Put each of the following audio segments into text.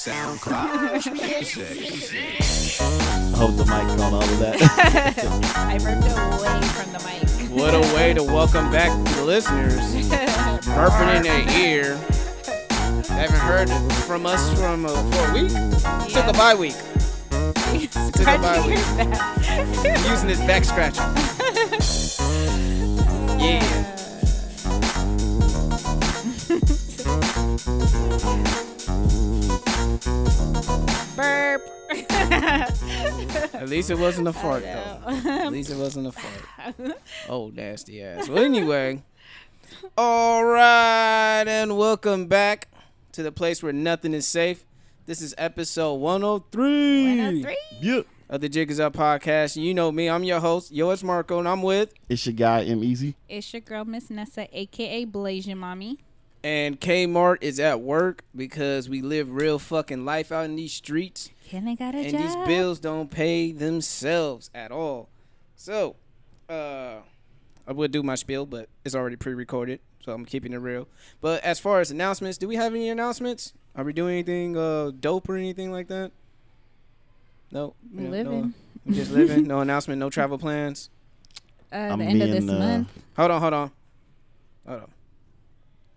SoundCloud music. Hold the mic on all of that. I burped away from the mic. What a way to welcome back the listeners. Burping in their ear. Haven't heard from us for a week. Took a bye week. Took a bye week. Using his back scratcher. Yeah. Burp. At least it wasn't a fart, though. At least it wasn't a fart. Oh, nasty ass. Well, anyway. All right, and welcome back to the place where nothing is safe. This is episode 103. 103? Yep. Of the Jig Is Up podcast. You know me. I'm your host. Yo, it's Marco, and I'm with. It's your guy, M Easy. It's your girl, Miss Nessa, a.k.a. Blasian Mommy. And Kmart is at work because we live real fucking life out in these streets. Can I got a And job? these bills don't pay themselves at all. So, I would do my spiel, but it's already pre-recorded, so I'm keeping it real. But as far as announcements, do we have any announcements? Are we doing anything dope or anything like that? No. Living. No, just living. No announcement, no travel plans. The end of this month. Hold on.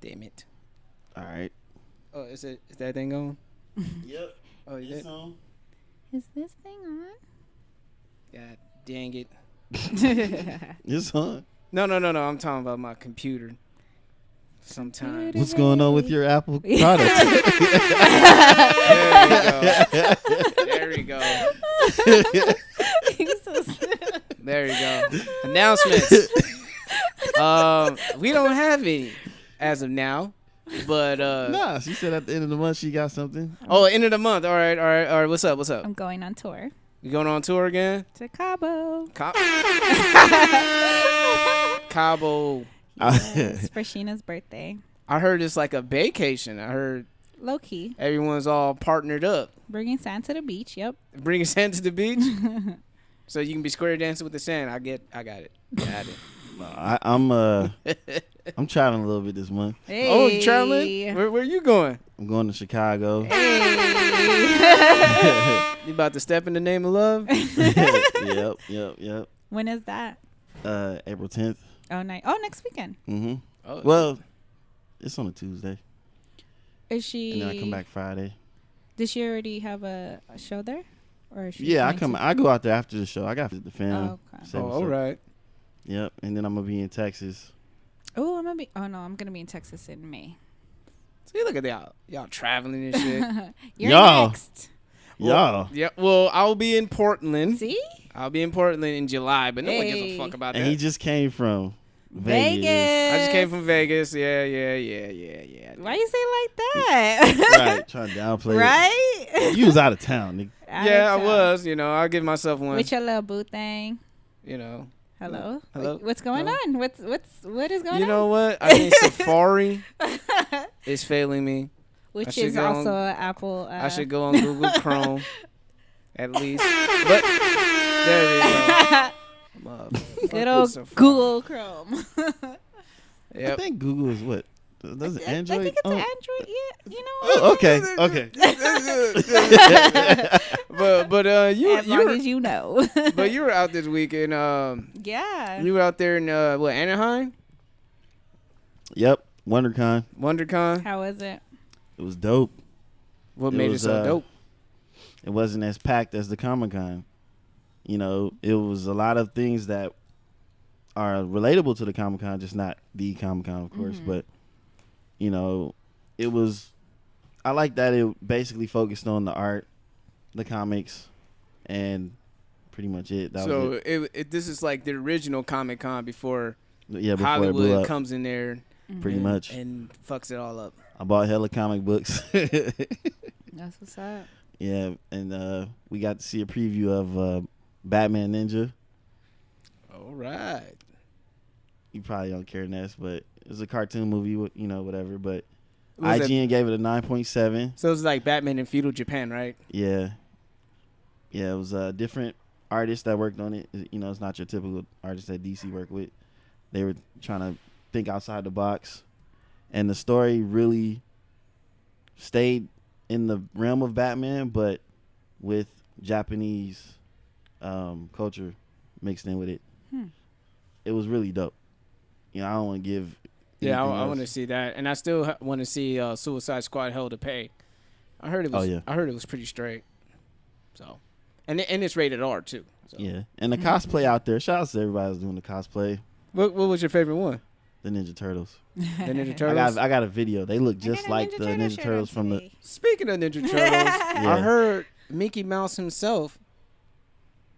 Damn it. All right. Oh, is that thing going? Yep. Oh, you did? Is this thing on? God dang it. It's on. No. I'm talking about my computer. Sometimes. What's going on with your Apple products? There we go. There you go. Announcements. We don't have any as of now, but Nah, she said at the end of the month she got something. Oh, end of the month. All right. What's up? I'm going on tour You going on tour again? to Cabo. Cabo. Yes, for Sheena's birthday. I heard it's like a vacation. I heard Low key. everyone's all partnered up. Bringing sand to the beach. Yep. Bringing sand to the beach, so you can be square dancing with the sand. I got it. Got it. I'm traveling a little bit this month. Hey. Oh, you traveling? Where you going? I'm going to Chicago. You about to step in the name of love? Yep. When is that? April 10th. Oh, nice. Oh, next weekend. Mm-hmm. Oh, Well, it's on a Tuesday. Is she? And then I come back Friday. Did she already have a show there? Or is she Yeah, going to? I go out there after the show. I got the film. Oh, okay. Save us all up. right. Yep. And then I'm gonna be in Texas. Oh, I'm gonna be in Texas in May. See, look at y'all traveling and shit. You're Y'all. next. Y'all. Yeah. Well, I'll be in Portland. See? I'll be in Portland in July, but no one gives a Hey. fuck about And that. he just came from Vegas. I just came from Vegas. Yeah. Why you say it like that? Right, trying to downplay Right? it. You was out of town, nigga. Yeah, I was. I'll give myself one. With your little boo thing. Hello. Hello. What's going on? What is going on? You know what? I think Safari is failing me. Which should is go also on- an Apple. I should go on Google Chrome, at least. But there we go. Good old Google Chrome. Yep. I think Google is what? Does it Android? I think it's own- an Android. Yeah, you know. Oh, okay. but you As long as you know. but you were out this weekend. Yeah. You were out there in Anaheim, Yep. WonderCon. WonderCon. How was it? It was dope. What It made it was, so dope? It wasn't as packed as the Comic-Con. It was a lot of things that are relatable to the Comic-Con, just not the Comic-Con, of course. Mhm. But, it was, I like that it basically focused on the art, the comics, and pretty much it. That So was it. this is like the original Comic-Con before Yeah, before it blew Hollywood up, comes in there pretty much. and fucks it all up. I bought hella comic books. That's what's up. Yeah, and we got to see a preview of Batman Ninja. All right. You probably don't care, Ness, but it was a cartoon movie, whatever. But Was it- IGN gave it a 9.7. So it was like Batman in feudal Japan, right? Yeah. Yeah, it was different artists that worked on it. It's not your typical artist that DC worked with. They were trying to think outside the box. And the story really stayed in the realm of Batman, but with Japanese culture mixed in with it. It was really dope. You know, I don't want to give. Yeah, I want to see that, and I still want to see Suicide Squad: Hell to Pay. I heard it was. I heard it was pretty straight. So, and it's rated R too. So. Yeah, and the cosplay out there. Shout out to everybody who's doing the cosplay. What was your favorite one? The Ninja Turtles. The Ninja Turtles. I got a video. They look just like the Ninja Turtles from the. Speaking of Ninja Turtles, I heard Mickey Mouse himself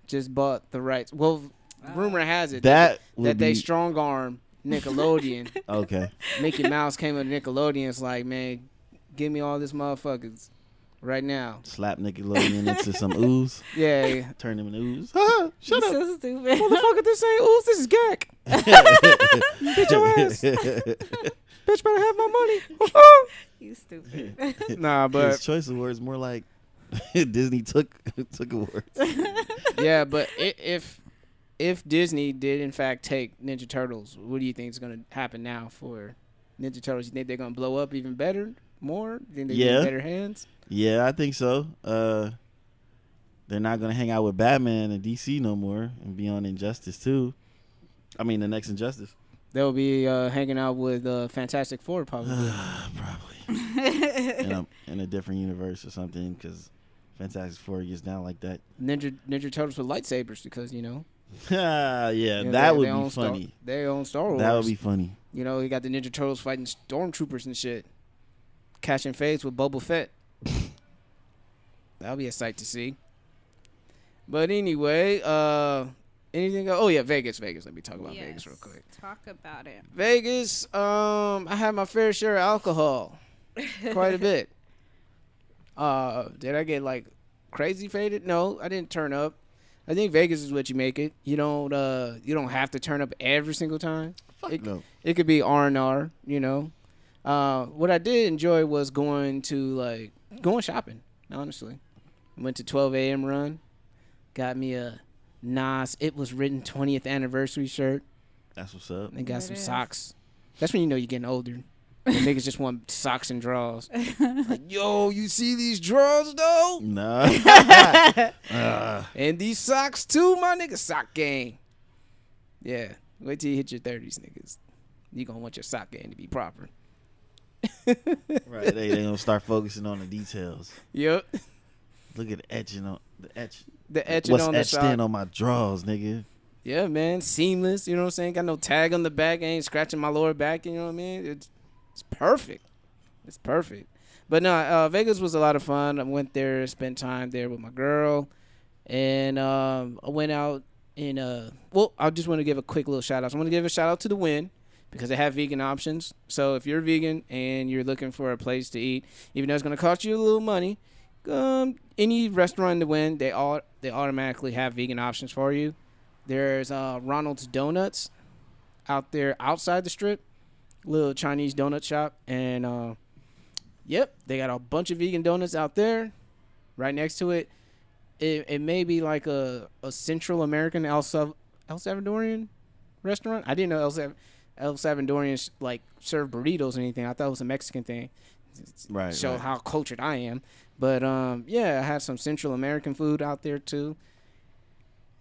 just bought the rights. Well, rumor has it that they strong arm Nickelodeon. Okay. Mickey Mouse came with Nickelodeon. It's like, man, give me all this motherfuckers right now. Slap Nickelodeon into some ooze. Yeah. Turn them into ooze. Shut up. So stupid. Motherfucker, this ain't ooze. This is gack. Bitch your ass. Bitch better have my money. You stupid. Nah, but his choice of words more like Disney took awards. Yeah, but if Disney did in fact take Ninja Turtles, what do you think is going to happen now for Ninja Turtles? You think they're going to blow up even better, more? You think they get better hands? Yeah, I think so. They're not going to hang out with Batman and DC no more and be on Injustice too. I mean, the next Injustice. They'll be hanging out with Fantastic Four probably. Probably. In a different universe or something, because Fantastic Four gets down like that. Ninja Turtles with lightsabers because, you know. That would be funny. They own Star Wars. That would be funny. You know, you got the Ninja Turtles fighting stormtroopers and shit. Catching fades with Boba Fett. That'll be a sight to see. But anyway, anything else? Oh, yeah, Vegas. Let me talk about Vegas real quick. Talk about it. Vegas, I had my fair share of alcohol. Quite a bit. Did I get, like, crazy faded? No, I didn't turn up. I think Vegas is what you make it. You don't have to turn up every single time. No. It could be R&R, you know. What I did enjoy was going shopping, honestly. Went to 12 a.m. run. Got me a Nas It Was Written 20th anniversary shirt. That's what's up. And got some socks. That's when you know you're getting older. The niggas just want socks and drawers. Like, yo, you see these drawers, though? No. And these socks, too, my nigga. Sock game. Yeah. Wait till you hit your 30s, niggas. You gonna want your sock game to be proper. Right. They gonna start focusing on the details. Yep. Look at the etching on the etch. The etching What's on the etched sock. in on my drawers, nigga? Yeah, man. Seamless. You know what I'm saying? Got no tag on the back. I ain't scratching my lower back. You know what I mean? It's perfect. It's perfect. But no, Vegas was a lot of fun. I went there, spent time there with my girl, and I went out in I just want to give a quick little shout out. So I want to give a shout out to the Wynn because they have vegan options. So if you're vegan and you're looking for a place to eat, even though it's going to cost you a little money, any restaurant in the Wynn, they automatically have vegan options for you. There's Ronald's Donuts out there outside the strip, little Chinese donut shop, and they got a bunch of vegan donuts out there. Right next to it, it may be like a Central American El Salvadorian restaurant. I didn't know El Salvadorians like serve burritos or anything. I thought it was a Mexican thing. Right. Show how cultured I am. But I had some Central American food out there too.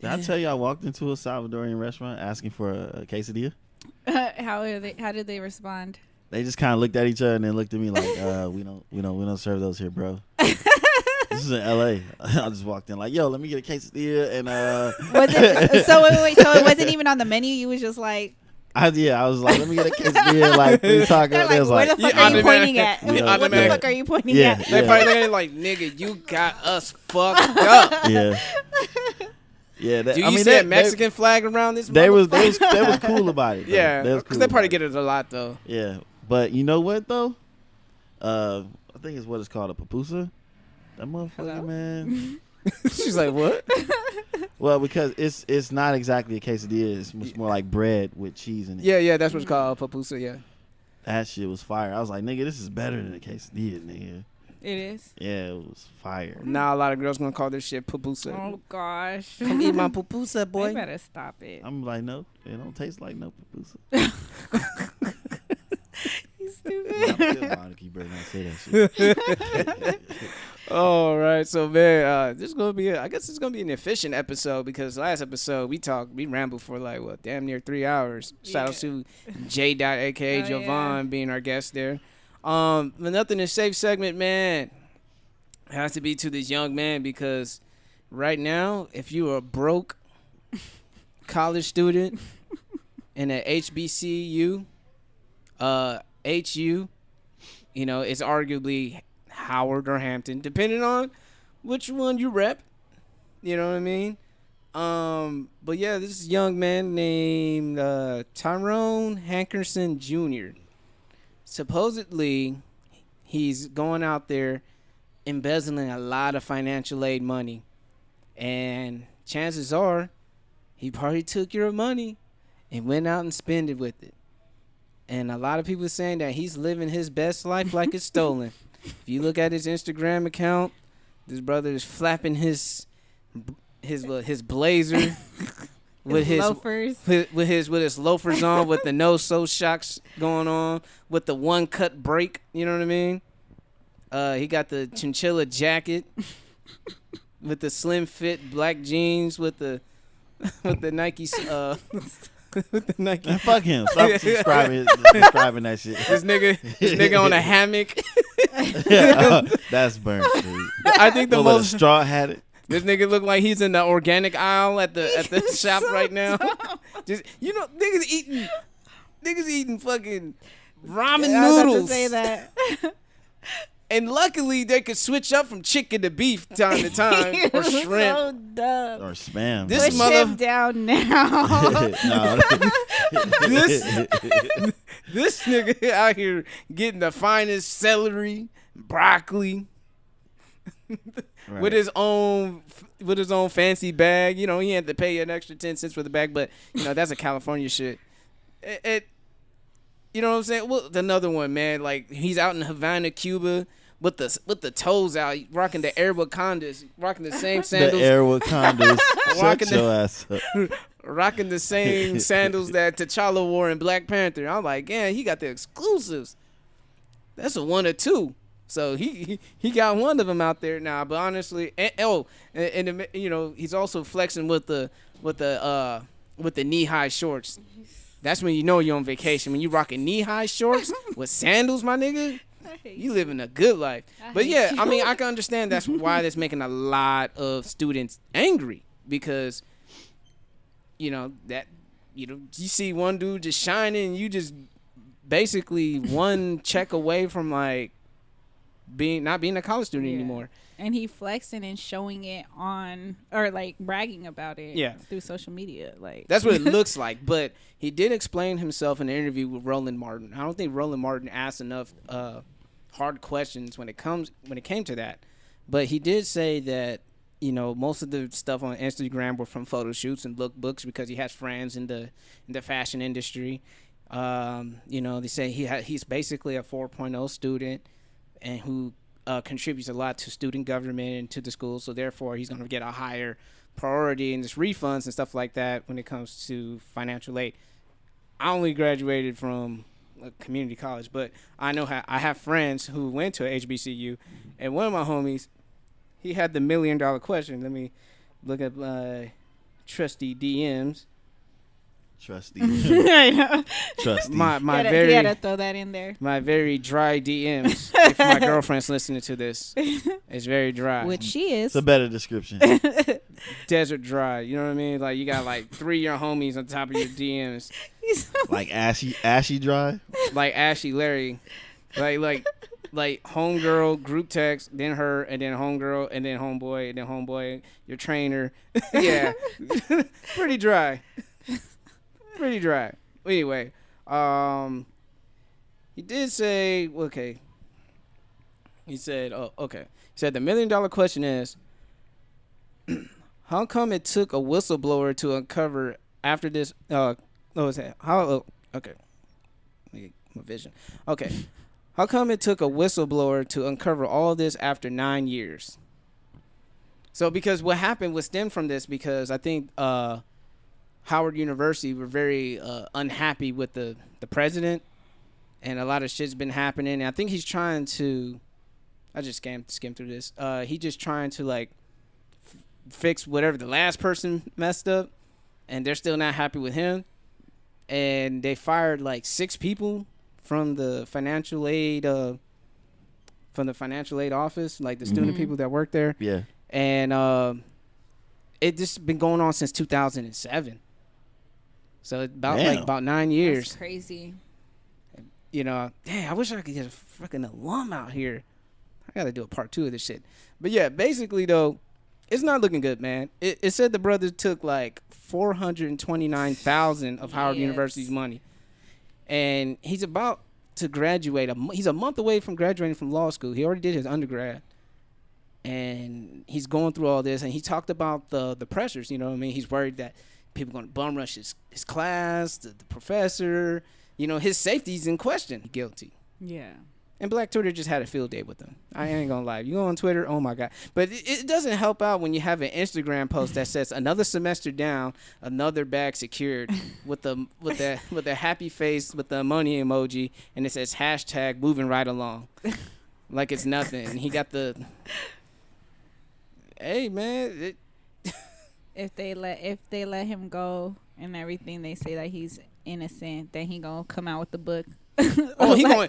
Did I tell you I walked into a Salvadorian restaurant asking for a quesadilla? How did they respond? They just kind of looked at each other and then looked at me like, we don't serve those here, bro. This is in LA. I just walked in like, yo, let me get a quesadilla and Was it so it wasn't even on the menu? You was just like, I was like, let me get a quesadilla, like 3 tacos. Like, was where like, the fuck are you pointing at? What the fuck are you pointing at? They probably looking like, nigga, you got us fucked up. Yeah. Yeah, Do you see that Mexican flag around this? They was cool about it. Though. Yeah, because they probably get it a lot though. Yeah, but you know what though? I think it's what it's called, a pupusa. That motherfucker, man. She's like, what? Well, because it's not exactly a quesadilla. It's more like bread with cheese in it. Yeah, that's what's called, pupusa. Yeah. That shit was fire. I was like, nigga, this is better than a quesadilla, nigga. It is. Yeah, it was fire. Now a lot of girls gonna call this shit pupusa. Oh gosh. Come eat my pupusa, boy. You better stop it. I'm like, no, it don't taste like no pupusa. You stupid. Monica, you better not say that shit. All right, so man, this is gonna be. I guess it's gonna be an efficient episode because last episode we rambled for like damn near 3 hours. Shout out to J. aka Jovan being our guest there. But nothing is safe segment, man. It has to be to this young man because right now, if you are a broke college student in a HBCU, HU, it's arguably Howard or Hampton, depending on which one you rep. You know what I mean? But yeah, this is a young man named Tyrone Hankerson Jr. Supposedly, he's going out there embezzling a lot of financial aid money. And chances are, he probably took your money and went out and spent it with it. And a lot of people are saying that he's living his best life like it's stolen. If you look at his Instagram account, this brother is flapping his blazer with his loafers, with his loafers on, with the no so shocks going on, with the one cut break. You know what I mean? He got the chinchilla jacket with the slim fit black jeans with the Nike with the Nike. Man, fuck him. Stop describing that shit. This nigga on a hammock. That's burnt. Dude. I think the most straw hat it. This nigga look like he's in the organic aisle at the shop so right now. Just niggas eating fucking ramen noodles. I was about to say that. And luckily, they could switch up from chicken to beef time to time, or shrimp, so dumb. or spam. Push him down now. This nigga out here getting the finest celery, broccoli, right, with his own fancy bag. He had to pay an extra 10 cents for the bag, but that's a California shit. You know what I'm saying? Well, another one, man. Like he's out in Havana, Cuba, with the toes out, rocking the Air Wakandas, rocking the same sandals. The Air Wakandas. Shut your ass up. Rocking the same sandals that T'Challa wore in Black Panther. I'm like, yeah, he got the exclusives. That's a 1 or 2. So he got one of them out there now. But honestly, he's also flexing with the knee high shorts. That's when you're on vacation. When you rocking knee-high shorts with sandals, my nigga, you living a good life. But yeah, I mean, I can understand that's why that's making a lot of students angry because, you see one dude just shining, and you just basically one check away from like not being a college student anymore. And he flexing and showing it on, or like bragging about it through social media. Like that's what it looks like. But he did explain himself in an interview with Roland Martin. I don't think Roland Martin asked enough hard questions when it came to that. But he did say that most of the stuff on Instagram were from photo shoots and lookbooks because he has friends in the fashion industry. They say he's basically a 4.0 student and who contributes a lot to student government and to the school, so therefore he's going to get a higher priority in this refunds and stuff like that when it comes to financial aid. I only graduated from a community college, but I know I have friends who went to a HBCU, and one of my homies, he had the $1 million question. Let me look at my trusty DMs. Trusty. I know. Trusty. He had to throw that in there. My very dry DMs. If my girlfriend's listening to this, it's very dry. Which she is. It's a better description. Desert dry. You know what I mean? Like you got like 3 of your homies on top of your DMs. Like ashy dry. Like Ashy Larry. Like homegirl group text, then her, and then homegirl, and then homeboy, your trainer. Yeah, pretty dry. Pretty dry. Anyway, he did say, okay. He said, okay. He said the $1 million question is, how come it took a whistleblower to uncover after this? What was that? Okay. Let me get my vision. Okay. How come it took a whistleblower to uncover all of this after 9 years? So, because what happened was stemmed from this because I think Howard University were very unhappy with the president and a lot of shit's been happening. And I think he's trying to. I just skimmed through this. He just trying to like fix whatever the last person messed up, and they're still not happy with him. And they fired like 6 people from the financial aid office, like the student people that work there. Yeah. And it just been going on since 2007. So about 9 years. That's crazy. You know, dang, I wish I could get a fucking alum out here. I got to do a part 2 of this shit. But yeah, basically though, it's not looking good, man. It said the brother took like $429,000 of Howard University's money. And he's about to graduate. He's a month away from graduating from law school. He already did his undergrad. And he's going through all this. And he talked about the pressures, you know what I mean? He's worried that people are going to bum rush his class, the professor. You know, his safety's in question. Guilty. Yeah. And Black Twitter just had a field day with him. I ain't gonna lie. You go on Twitter, oh my God. But it doesn't help out when you have an Instagram post that says another semester down, another bag secured with the happy face with the money emoji, and it says hashtag moving right along. Like it's nothing. And he got the hey man. If they let him go and everything, they say that he's innocent, then he gonna come out with the book. Oh, he's gonna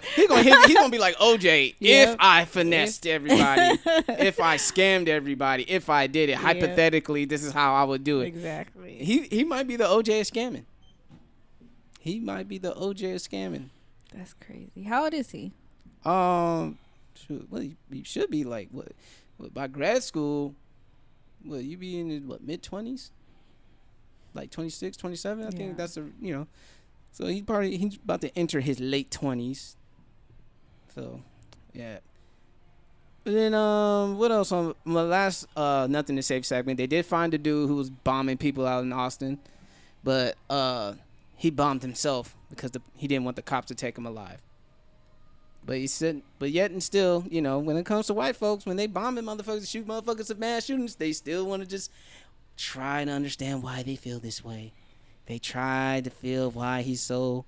be like OJ. Yep. If I finessed everybody, if I scammed everybody, if I did it, hypothetically, this is how I would do it. Exactly. He might be the OJ of scamming. He might be the OJ of scamming. That's crazy. How old is he? Well, he should be like what by grad school. Well, you be in the mid-20s, like 26, 27. I think that's So he's about to enter his late 20s. So, yeah. And then what else on my last Nothing to Save segment? They did find a dude who was bombing people out in Austin, but he bombed himself because he didn't want the cops to take him alive. But he said, but yet and still, you know, when it comes to white folks, when they bombing motherfuckers, shoot motherfuckers of mass shootings, they still want to just try to understand why they feel this way. They try to feel why he's so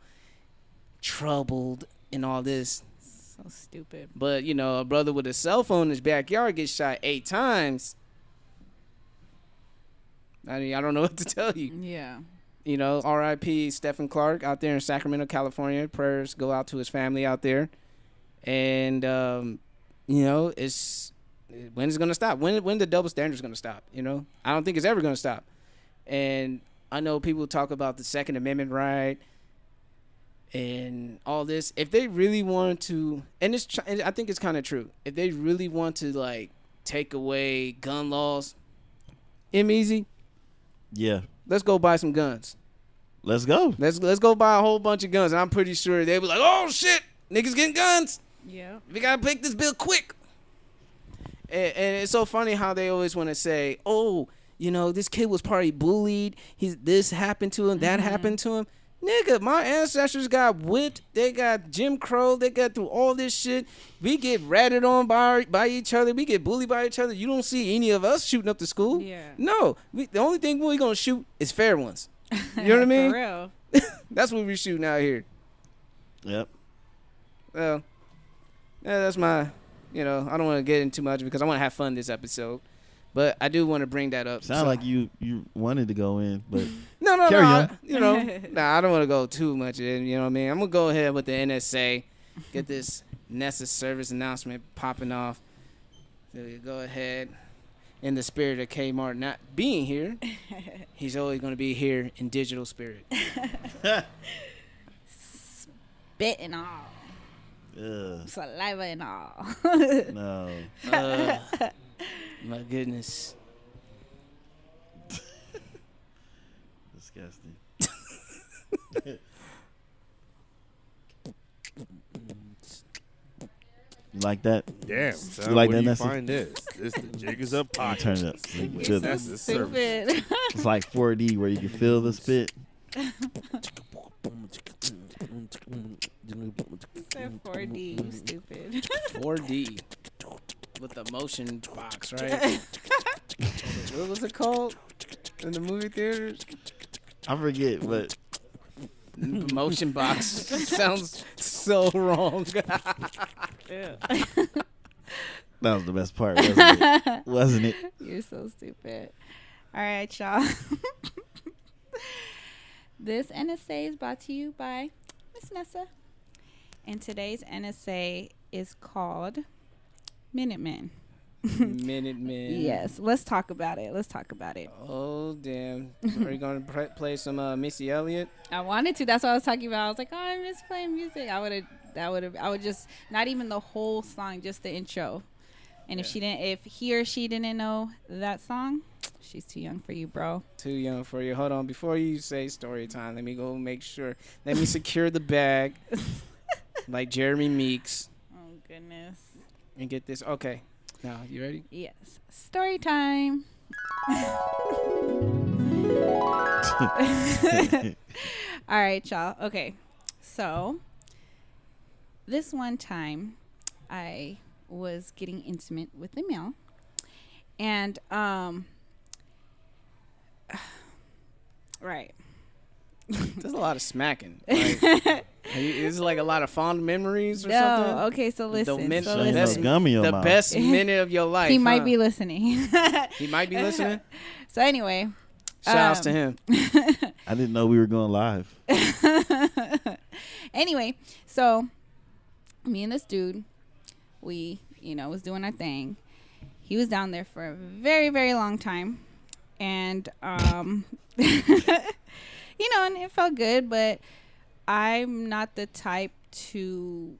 troubled and all this. So stupid. But, you know, a brother with a cell phone in his backyard gets shot 8 times. I mean, I don't know what to tell you. Yeah. You know, R.I.P. Stephen Clark out there in Sacramento, California. Prayers go out to his family out there. And, you know, when is it going to stop? When the double standard is going to stop, you know? I don't think it's ever going to stop. And I know people talk about the Second Amendment right and all this. If they really want to, and I think it's kind of true. If they really want to like take away gun laws, easy. Yeah. Let's go buy some guns. Let's go. Let's go buy a whole bunch of guns. And I'm pretty sure they be like, oh shit, niggas getting guns. Yeah. We gotta make this bill quick. And it's so funny how they always want to say, oh, you know, this kid was probably bullied. This happened to him. That happened to him. Nigga, my ancestors got whipped. They got Jim Crow. They got through all this shit. We get ratted on by each other. We get bullied by each other. You don't see any of us shooting up the school. Yeah. No. The only thing we're going to shoot is fair ones. You know what I mean? For real. That's what we're shooting out here. Yep. Well, yeah, that's my, you know, I don't want to get into too much because I want to have fun this episode. But I do want to bring that up. Sound like you wanted to go in, but no. You know, I don't want to go too much in. You know what I mean? I'm gonna go ahead with the NSA, get this Nessa service announcement popping off. So you go ahead, in the spirit of Kmart not being here, he's always gonna be here in digital spirit. Spit and all. Saliva and all. No. My goodness. Disgusting. You like that? Damn. You like where that? Do you find this? This the Jig is Up podcast. Turn it up. So you can feel That's it. stupid. It's like 4D where you can feel the spit. Said 4D, you stupid. 4D. With the motion box, right? What was it called in the movie theaters? I forget, but Motion box sounds so wrong. That was the best part, wasn't it? Wasn't it? You're so stupid. All right, y'all. This NSA is brought to you by Miss Nessa. And today's NSA is called Minutemen. Minutemen. Yes, let's talk about it. Oh, damn. Are you going to play some Missy Elliott? I wanted to. That's what I was talking about. I was like, oh, I miss playing music. I would just, not even the whole song, just the intro. And if he or she didn't know that song, she's too young for you, bro. Too young for you. Hold on. Before you say story time, let me go make sure. Let me secure the bag like Jeremy Meeks. Oh, goodness. And get this. Okay. Now, you ready? Yes. Story time. All right, y'all. Okay. So, this one time, I was getting intimate with a male. And, right. There's a lot of smacking. Like, is it like a lot of fond memories or something? No, okay, so listen. The best minute of your life. He might be listening. He might be listening? So anyway. Shouts to him. I didn't know we were going live. Anyway, so me and this dude, we, was doing our thing. He was down there for a very, very long time. And, and it felt good, but I'm not the type to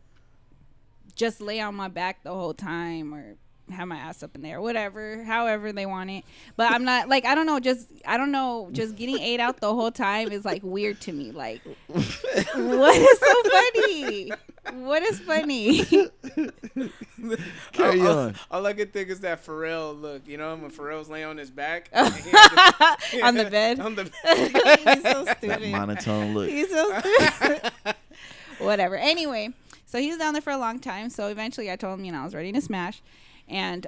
just lay on my back the whole time or have my ass up in there, whatever, however they want it. But I'm not like, I don't know, just getting ate out the whole time is like weird to me. Like, what is so funny? What is funny? Carry on. All I can think is that Pharrell look. You know, when Pharrell's laying on his back. On the bed? On the bed. He's so stupid. That monotone look. He's so stupid. Whatever. Anyway, so he was down there for a long time. So eventually I told him, I was ready to smash. And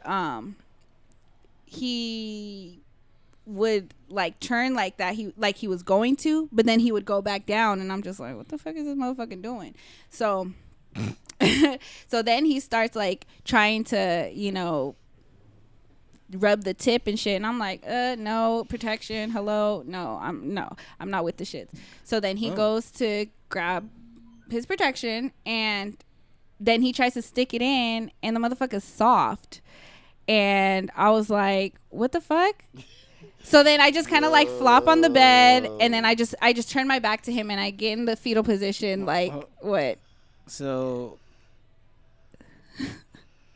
he would like turn like that. He was going to, but then he would go back down. And I'm just like, what the fuck is this motherfucker doing? So... so then he starts like trying to rub the tip and shit, and I'm like no, protection, hello, no, I'm not with the shits. So then he goes to grab his protection, and then he tries to stick it in, and the motherfucker's soft, and I was like, what the fuck? So then I just kind of like flop on the bed, and then I just turn my back to him, and I get in the fetal position, like what? So,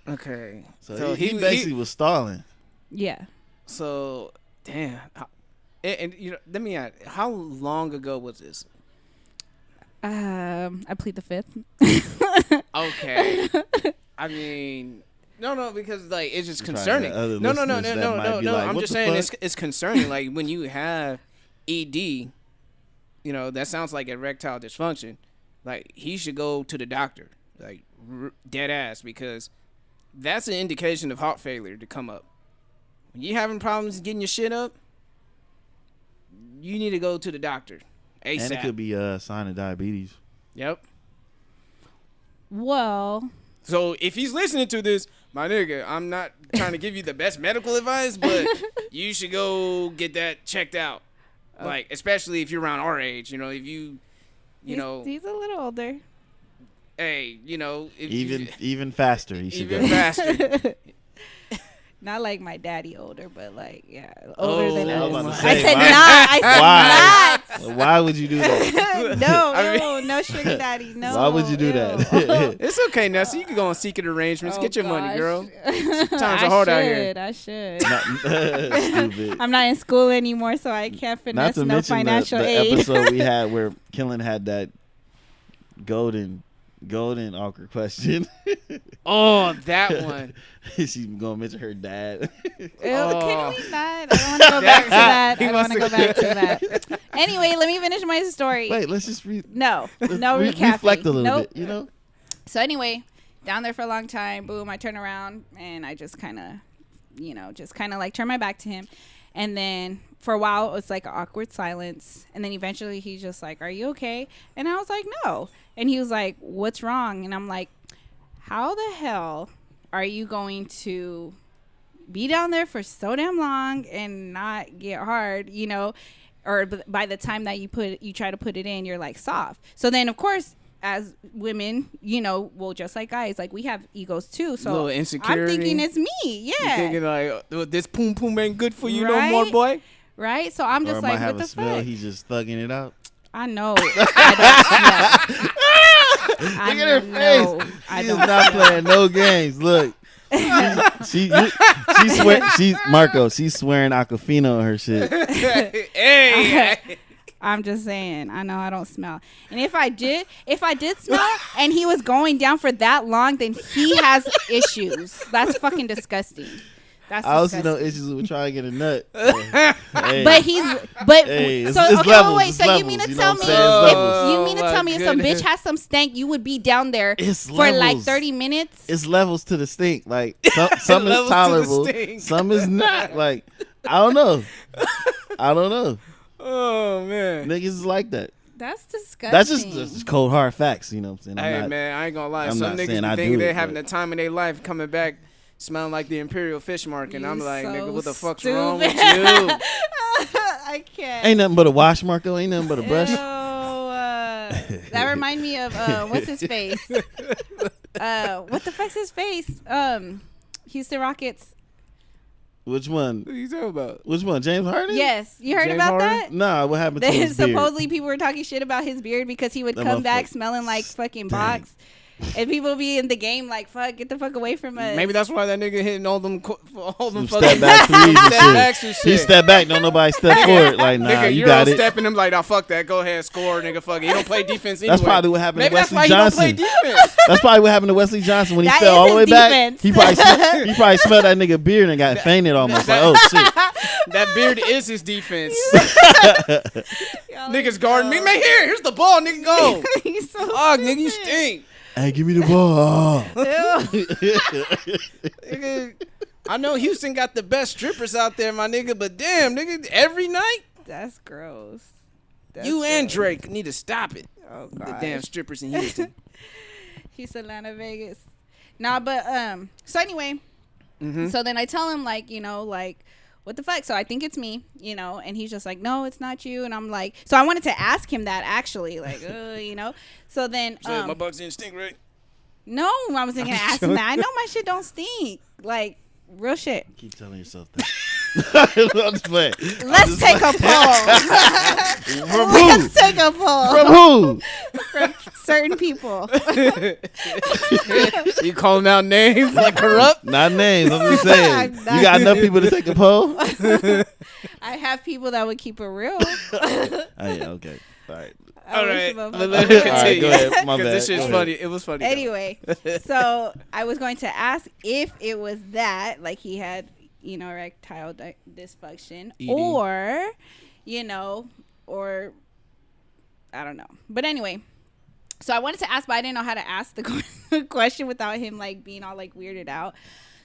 okay. So he basically was stalling. Yeah. So, damn. And let me ask, how long ago was this? I plead the fifth. Okay. I mean, no, because like it's just concerning. No. Like, I'm just saying it's concerning. Like when you have ED, that sounds like erectile dysfunction. Like, he should go to the doctor, like, dead ass, because that's an indication of heart failure to come up. When you're having problems getting your shit up, you need to go to the doctor ASAP. And it could be a sign of diabetes. Yep. Well. So, if he's listening to this, my nigga, I'm not trying to give you the best medical advice, but you should go get that checked out. Like, especially if you're around our age, if you... he's a little older. Hey, even faster. He should even go. faster. Not like my daddy older, but like older than us. I said not. Why would you do that? No sugar daddy. No. Why would you do that? It's okay, Nessa. You can go on secret arrangements. Get your money, girl. Times are hard out here. I should. Stupid. I'm not in school anymore, so I can't finesse no financial aid. The episode we had where Killen had that golden awkward question. Oh, that one. She's gonna mention her dad. Can we not? I don't want to go back to that. Anyway, let me finish my story. Wait, let's just no recapping. Reflect a little bit, So anyway, down there for a long time. Boom, I turn around and I just kind of, like turn my back to him. And then for a while, it was like an awkward silence. And then eventually he's just like, are you okay? And I was like, no. And he was like, what's wrong? And I'm like, how the hell are you going to be down there for so damn long and not get hard, you know? Or by the time that you try to put it in, you're like soft. So then, of course, as women, you know, well, just like guys, like we have egos too. So little insecurity. I'm thinking it's me. Yeah. You thinking like this poom poom ain't good for you Right? no more, boy. Right. So I'm just or like, might have what the a smell. fuck? He's just thugging it out. I know. I don't smell. Look at her face. She's not playing no games. Look. She's Marco. She's swearing Aquafina on her shit. Hey. I'm just saying. I know I don't smell. And if I did smell and he was going down for that long, then he has issues. That's fucking disgusting. That's I also disgusting. know issues with trying to get a nut. Hey. But it's so okay, levels, wait. it's So you levels, mean to you know tell what me I'm saying? It's levels. if you mean to Oh, tell me if some goodness. bitch has some stank, you would be down there It's for like levels. 30 minutes? It's levels to the stink. Like some is Levels to the tolerable, stink. some is not. Like I don't know. Oh man. Niggas is like that. That's disgusting. That's just cold hard facts. You know what I'm saying? Hey I'm not, man, I ain't gonna lie. I'm Some not niggas saying be I thinking do they're it, having the but- time of their life, coming back smelling like the Imperial Fish Market. And I'm You like, so nigga, what the fuck's stupid. wrong with you? I can't. Ain't nothing but a wash, Marco. Ain't nothing but a brush. Ew, that remind me of what's his face? What the fuck's his face? Houston Rockets. Which one? What are you talking about? Which one? James Harden? Yes, you heard James about Harden? that? Nah, what happened to Then his beard? supposedly people were talking shit about his beard because he would That come back motherfucker smelling like fucking stank. box. And people be in the game like, fuck, get the fuck away from us. Maybe that's why that nigga hitting all them Some fucking step back threes and step shit. backs and shit. He stepped back, don't nobody step forward. Like, nah, Nigga, you you're got it. stepping him like, nah, fuck that. Go ahead, score, nigga. Fuck it. He don't play defense anyway. That's probably what happened Maybe to that's Wesley why he don't Johnson. play defense. That's probably what happened to Wesley Johnson when he That fell is all the way his back. defense. He probably smelled that nigga beard and got fainted almost. Like, oh shit. That beard is his defense. Y'all Niggas are guarding me. so- Man, here's the ball, nigga. Go. He's so Fuck, nigga, you stupid. stink. Hey, give me the ball. Nigga, I know Houston got the best strippers out there, my nigga, but damn, nigga, every night, That's gross. That's you and gross. Drake need to stop it. Oh The god. damn strippers in Houston. Houston, Atlanta, Vegas. Nah, but so anyway, Mm-hmm. so then I tell him like, you know, like, what the fuck? So I think it's me, you know, and he's just like, no, it's not you. And I'm like, so I wanted to ask him that actually, like, you know. So then, My bugs didn't stink, right? no, I was thinking to ask him that. I know my shit don't stink, like real shit. Keep telling yourself that. I'm just playing. Let's take a poll. From who? Let's take a poll From who? from certain people. You calling out names like corrupt? Not names. I'm just saying. I'm You got enough people to take a poll? I have people that would keep it real. Oh, yeah, okay. All right. All right, All let me All right, continue. go ahead. My Because bad. this shit's Go funny. ahead. It was funny. though. Anyway, so I was going to ask if it was that, like he had, you know, erectile dysfunction, ED. or, you know, or I don't know. But anyway, so I wanted to ask, but I didn't know how to ask the question without him like being all like weirded out.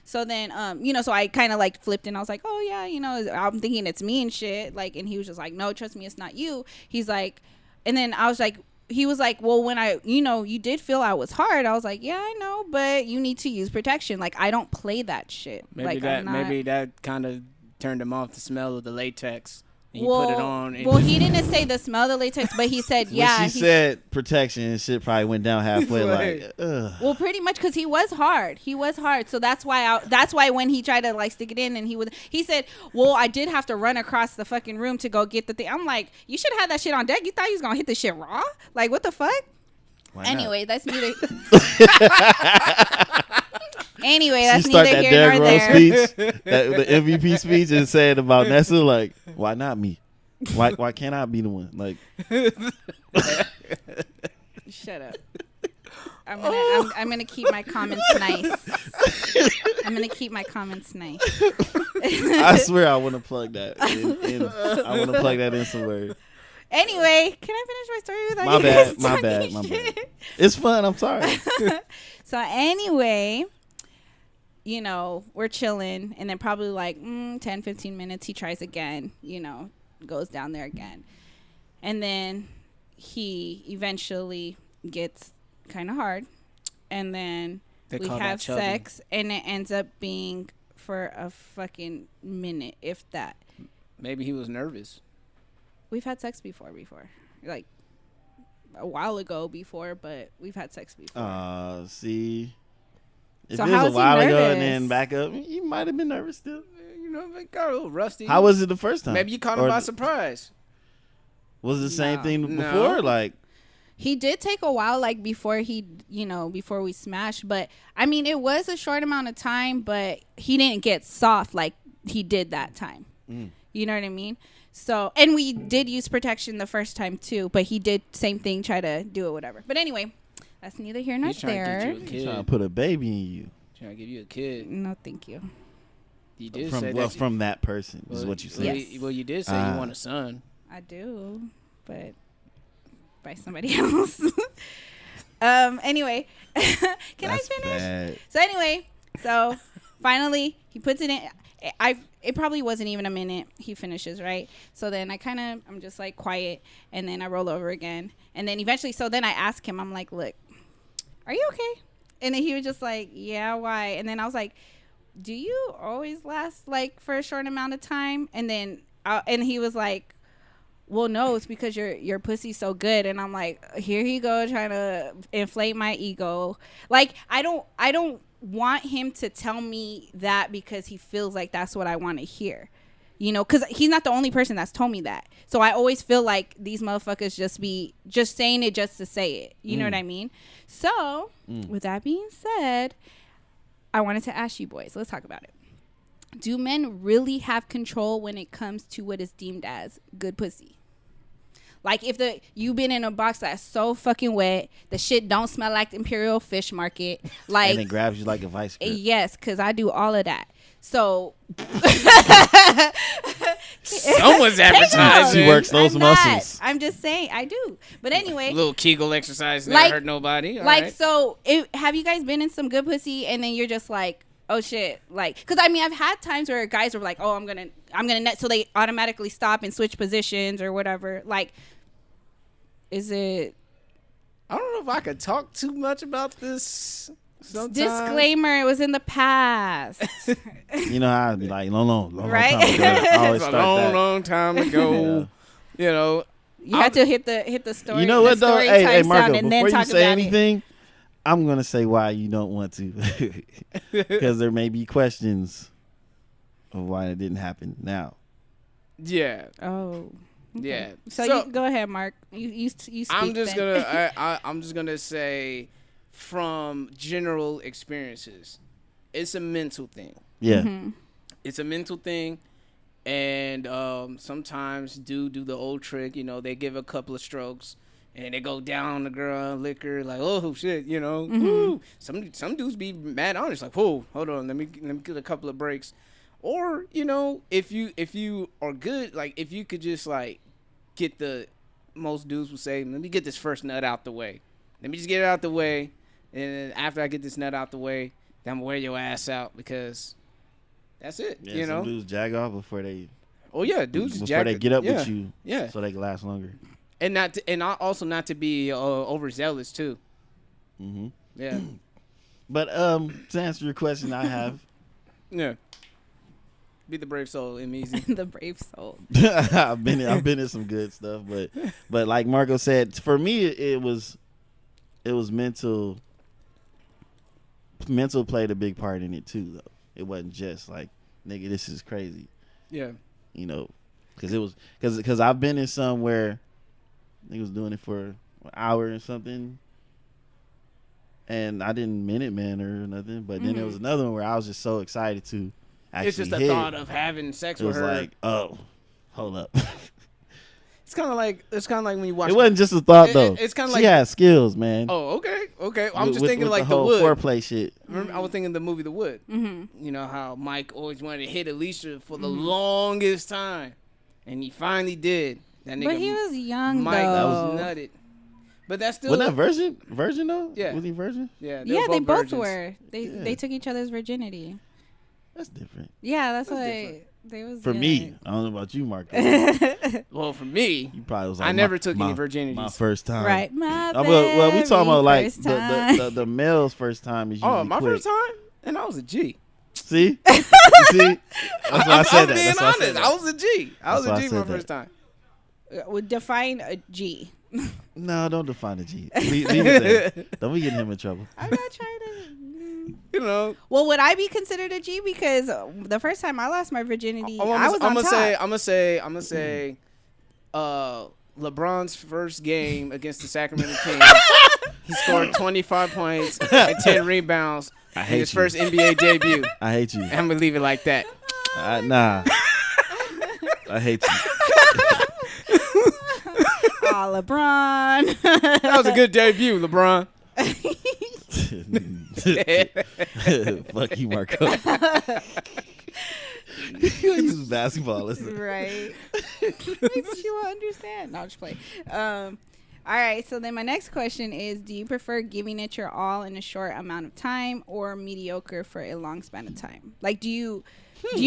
So then, you know, so I kind of like flipped and I was like, oh yeah, you know, I'm thinking it's me and shit. Like, and he was just like, no, trust me, it's not you. He's like, and then I was like, he was like, well, when I, you know, you did feel I was hard. I was like, yeah, I know, but you need to use protection. Like, I don't play that shit. Maybe like, that I'm not, maybe that kind of turned him off the smell of the latex. And you put it on. And well, he didn't say the smell of the latex, but he said, yeah. When she said protection and shit probably went down halfway. Right. Like, ugh. Well, pretty much because he was hard. He was hard. So that's why when he tried to like stick it in and he said, well, I did have to run across the fucking room to go get the thing. I'm like, you should have had that shit on deck. You thought he was going to hit the shit raw? Like, what the fuck? Why not? Anyway, that's neither. Anyway, She that's start neither that here nor Derrick there. Rose speech, the MVP speech, and saying about Nessa, like, why not me? Why can't I be the one? Like, Shut up. I'm gonna keep my comments nice. I'm gonna keep my comments nice. I swear I want to plug that. I want to plug that in somewhere. Anyway, can I finish my story without My you bad, guys my talking bad, my shit? bad. It's fun. I'm sorry. So anyway, you know, we're chilling, and then probably like 10, 15 minutes, he tries again, you know, goes down there again. And then he eventually gets kind of hard, and then we have sex, and it ends up being for a fucking minute, if that. Maybe he was nervous. We've had sex before, like a while ago before, but we've had sex before. See, if so it was a while ago and then back up, you might have been nervous still. You know, it got a little rusty. How was it the first time? Maybe you caught him by surprise. Was it the same thing before? Like, he did take a while, like before before we smashed. But I mean, it was a short amount of time, but he didn't get soft like he did that time. You know what I mean? So, and we did use protection the first time too, but he did same thing, try to do it, whatever. But anyway, that's neither here nor there. He's trying to put a baby in you. Trying to give you a kid. No, thank you. You did say that. From that person is what you said. Yes. Well, you did say you want a son. I do, but by somebody else. Anyway, can I finish? Bad. So anyway, finally he puts it in. It probably wasn't even a minute. He finishes, right? So then I'm just like quiet, and then I roll over again, and then eventually, so then I ask him, I'm like, look, are you okay? And then he was just like, yeah, why? And then I was like, do you always last like for a short amount of time? And then and he was like, well, no, it's because your pussy's so good. And I'm like, here he go trying to inflate my ego. Like, I don't want him to tell me that because he feels like that's what I want to hear, you know, because he's not the only person that's told me that. So I always feel like these motherfuckers just saying it just to say it. You know what I mean? So with that being said, I wanted to ask you boys, let's talk about it. Do men really have control when it comes to what is deemed as good pussy? Like, if you've been in a box that's so fucking wet, the shit don't smell like the Imperial Fish Market, like, and it grabs you like a vice grip. Yes, because I do all of that. So someone's advertising. She works those muscles. I'm just saying, I do. But anyway, a little Kegel exercise never hurt nobody. All like, right. so have you guys been in some good pussy and then you're just like, oh shit, like, because I mean, I've had times where guys were like, oh, I'm gonna net, so they automatically stop and switch positions or whatever. Like, is it? I don't know if I could talk too much about this. Sometimes. Disclaimer: it was in the past. You know how I'd be like, long right? time ago. I always start long time ago. Yeah. You know, you had to hit the story. You know what though? Hey, Marco, and before then you say anything, I'm gonna say why you don't want to, because there may be questions of why it didn't happen now. Yeah. Oh. Okay. Yeah. So you go ahead, Mark. You speak. I'm just gonna I'm just gonna say, from general experiences, it's a mental thing. Yeah. Mm-hmm. It's a mental thing, and sometimes do the old trick. You know, they give a couple of strokes. And they go down on the girl, lick her, like, oh shit, you know. Mm-hmm. Woo. Some dudes be mad honest, like, whoa, hold on, let me get a couple of breaks. Or, you know, if you are good, like, if you could just like most dudes will say, let me get this first nut out the way. Let me just get it out the way, and then after I get this nut out the way, then I'm gonna wear your ass out, because that's it. Yeah, you know, some dudes jag off before they. Oh yeah, dudes before they get up with you. Yeah. So they can last longer. And also not to be overzealous too. Mm-hmm. Yeah. But to answer your question, I have. Yeah. Be the brave soul, easy. The brave soul. I've been in some good stuff, but like Marco said, for me it was mental. Mental played a big part in it too, though. It wasn't just like, nigga, this is crazy. Yeah. You know, because I've been in some where he was doing it for an hour or something, and I didn't minute man or nothing. But then there was another one where I was just so excited to actually it's just the thought of having sex with her. It was like, oh, hold up. It's kind of like when you watch. It wasn't just a thought though. It's kind of she like, had skills, man. Oh, okay. I'm just thinking with like the whole Wood foreplay shit. Remember, I was thinking the movie The Wood. Mm-hmm. You know how Mike always wanted to hit Alicia for the longest time, and he finally did. That nigga, But he was young, Mike though. was nutted. But that's still wasn't that virgin though? Yeah. Was he virgin? Yeah, They both virgins. were. They took each other's virginity. That's different. Yeah, that's why different. they was For doing me, I don't know about you, Marco. Well, for me, You probably was like I never took any virginities. My first time. right. My Well, we talking about like first time. the male's first time is usually my quick. first time, and I was a G. See? You see? That's why I said that. I'm being That's why I said honest. that. I was a G. I was That's why a I G said my that. first time. Would define a G. No, don't define a G. Leave it there. Don't be getting him in trouble. I'm not trying to. You know. Well, would I be considered a G? Because the first time I lost my virginity, I was on top. I'm gonna say, LeBron's first game against the Sacramento Kings, he scored 25 points and 10 rebounds in his first NBA debut. I hate you. I'm gonna leave it like that. Nah. I hate you. LeBron. That was a good debut, LeBron. Fuck you, Marco. You use basketball, listen. Right. Makes you understand. No, just play. All right. So then my next question is: do you prefer giving it your all in a short amount of time, or mediocre for a long span of time? Like, do you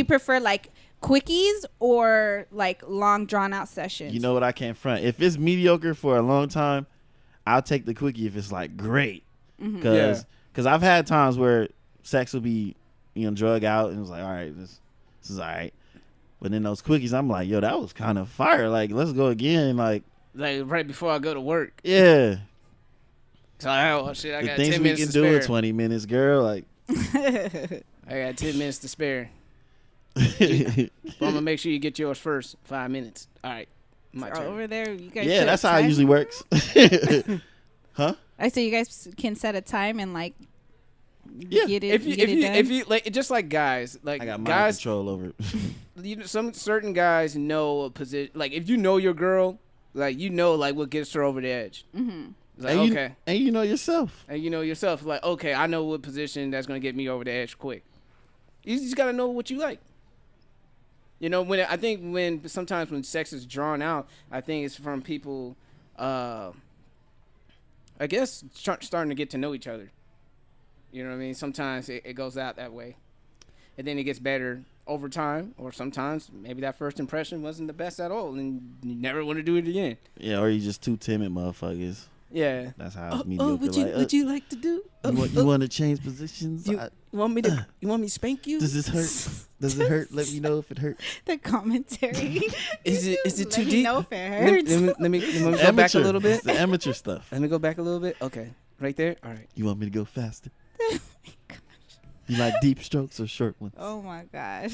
prefer like quickies or like long drawn out sessions? You know what? I can't front. If it's mediocre for a long time, I'll take the quickie if it's like great. Because I've had times where sex will be, drug out and it's like, all right, this is all right. But then those quickies, I'm like, yo, that was kind of fire. Like, let's go again. Like right before I go to work. Yeah. So I got The 10 things we minutes can to do spare. in 20 minutes, girl. Like, I got 10 minutes to spare. But I'm gonna make sure you get yours first. 5 minutes. All right. My turn. Over there, you guys. yeah, set that's a how it time? usually works. Huh? I say you guys can set a time and like Yeah. get it. If you like, just like guys, like I got mind guys, control over it. some certain guys know a position. Like if you know your girl, like like what gets her over the edge. Mm-hmm. Like and okay, and you know yourself. and you know yourself, like okay, I know what position that's gonna get me over the edge quick. You just gotta know what you like. When sometimes when sex is drawn out, I think it's from people. I guess starting to get to know each other. You know what I mean? Sometimes it goes out that way. And then it gets better over time. Or sometimes maybe that first impression wasn't the best at all. And you never want to do it again. Yeah, or you just too timid motherfuckers. Yeah. That's how it's mediocre. What you like to do? You want to change positions? You want me to spank you? Does this hurt? Does it hurt? Let me know if it hurts. The commentary. Is it too Let me deep? know if it hurts. Let me go back a little bit. It's the amateur stuff. Let me go back a little bit. Okay. Right there? All right. You want me to go faster? You like deep strokes or short ones? Oh my gosh.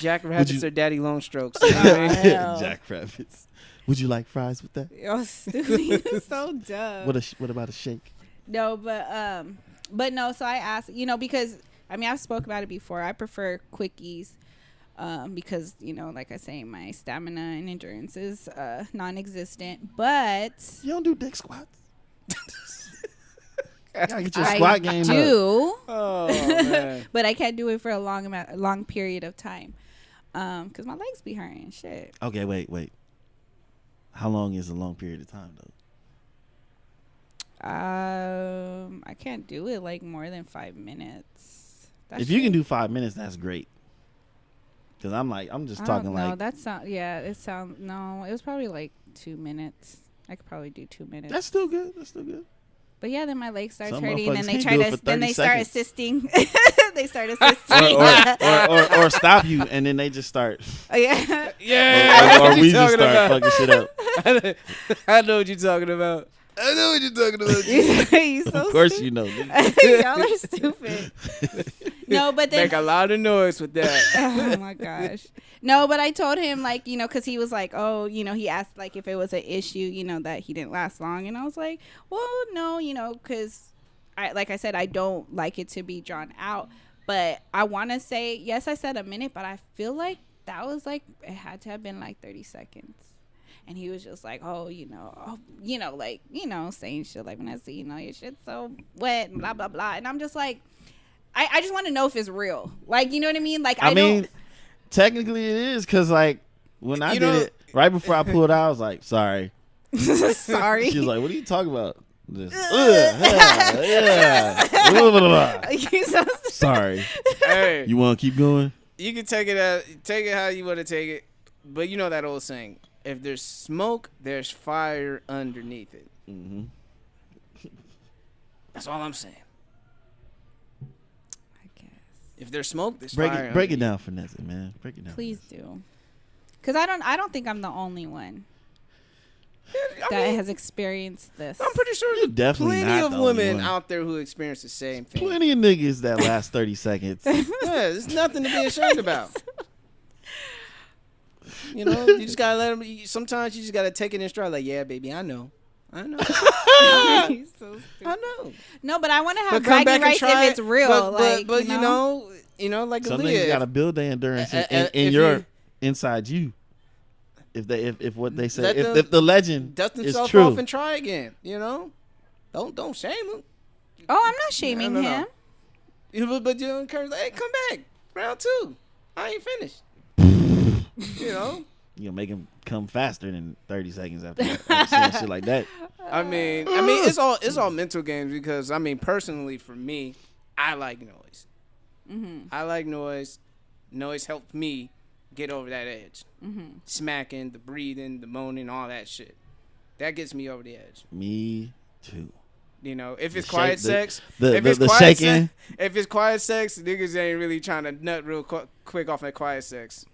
Jack rabbits or daddy long strokes. Hell. Jackrabbits. Would you like fries with that? You're stupid. You're so dumb. What about a shake? No, but no. So I asked, because I've spoke about it before. I prefer quickies, because like I say, my stamina and endurance is non-existent. But You don't do dick squats. You gotta get your squat game up. do, Oh man. but I can't do it for a long period of time, because my legs be hurting. Shit. Okay, wait. How long is a long period of time though? I can't do it like more than 5 minutes. If you can do 5 minutes, that's great. Cause I'm just talking No, like that sound. Yeah, it sound. No, it was probably like 2 minutes. I could probably do 2 minutes. that's still good. But yeah, then my leg starts Some hurting, and motherfuckers they can't try do it to. for Then 30 they start seconds. assisting. They start assisting. or stop you and then they just start. Oh, yeah. Yeah. or What you we just talking start about? fucking shit up. I know what you're talking about. You so Of course stupid. you know. nigga. Y'all are stupid. No, but then Make a lot of noise with that. oh my gosh. No, but I told him because he was like, oh, he asked like if it was an issue, that he didn't last long, and I was like, well, no, because like I said, I don't like it to be drawn out, but I want to say yes, I said a minute, but I feel like that was like it had to have been like 30 seconds. And he was just like, saying shit like, Vanessa, your shit's so wet, blah, blah, blah. And I'm just like, I just want to know if it's real. Like, you know what I mean? Like, I mean, don't. technically it is because like when I did it right before I pulled out, I was like, sorry. Sorry. She was like, "What are you talking about?" Just, yeah. Sorry. Hey, You want to keep going? you can take it how you want to take it, but you know that old saying: if there's smoke, there's fire underneath it. Mm-hmm. That's all I'm saying. I guess. If there's smoke, there's Break fire. it down, Vanessa, man. Break it down. Please do. Because I don't think I'm the only one I that mean, has experienced this. I'm pretty sure You're there's definitely plenty not of the only women one. out there who experience the same thing. Plenty of niggas that last 30 seconds. Yeah, there's nothing to be ashamed about. You know, you just gotta let them. Sometimes you just gotta take it in stride. Like, yeah, baby, I know. He's so stupid. I know. No, but I want to have But come bragging back and rights try if it's it. real. But you know, like Some Aaliyah, niggas gotta build their endurance in if your you- inside you. If what they say, Let them if the legend dust is themselves true, off and try again. You know, don't shame them. Oh, I'm not shaming No. him. You know, but you encourage, like, hey, come back, round 2. I ain't finished. You know. you gonna make him come faster than 30 seconds after saying shit like that. I mean, it's all mental games because personally for me, I like noise. Mm-hmm. I like noise. Noise helped me get over that edge. Mm-hmm. Smacking, the breathing, the moaning, all that shit. That gets me over the edge. Me too. You know, if it's The quiet shake- sex, the- if the- it's the quiet shaking. sex, if it's quiet sex, niggas ain't really trying to nut real quick off that quiet sex,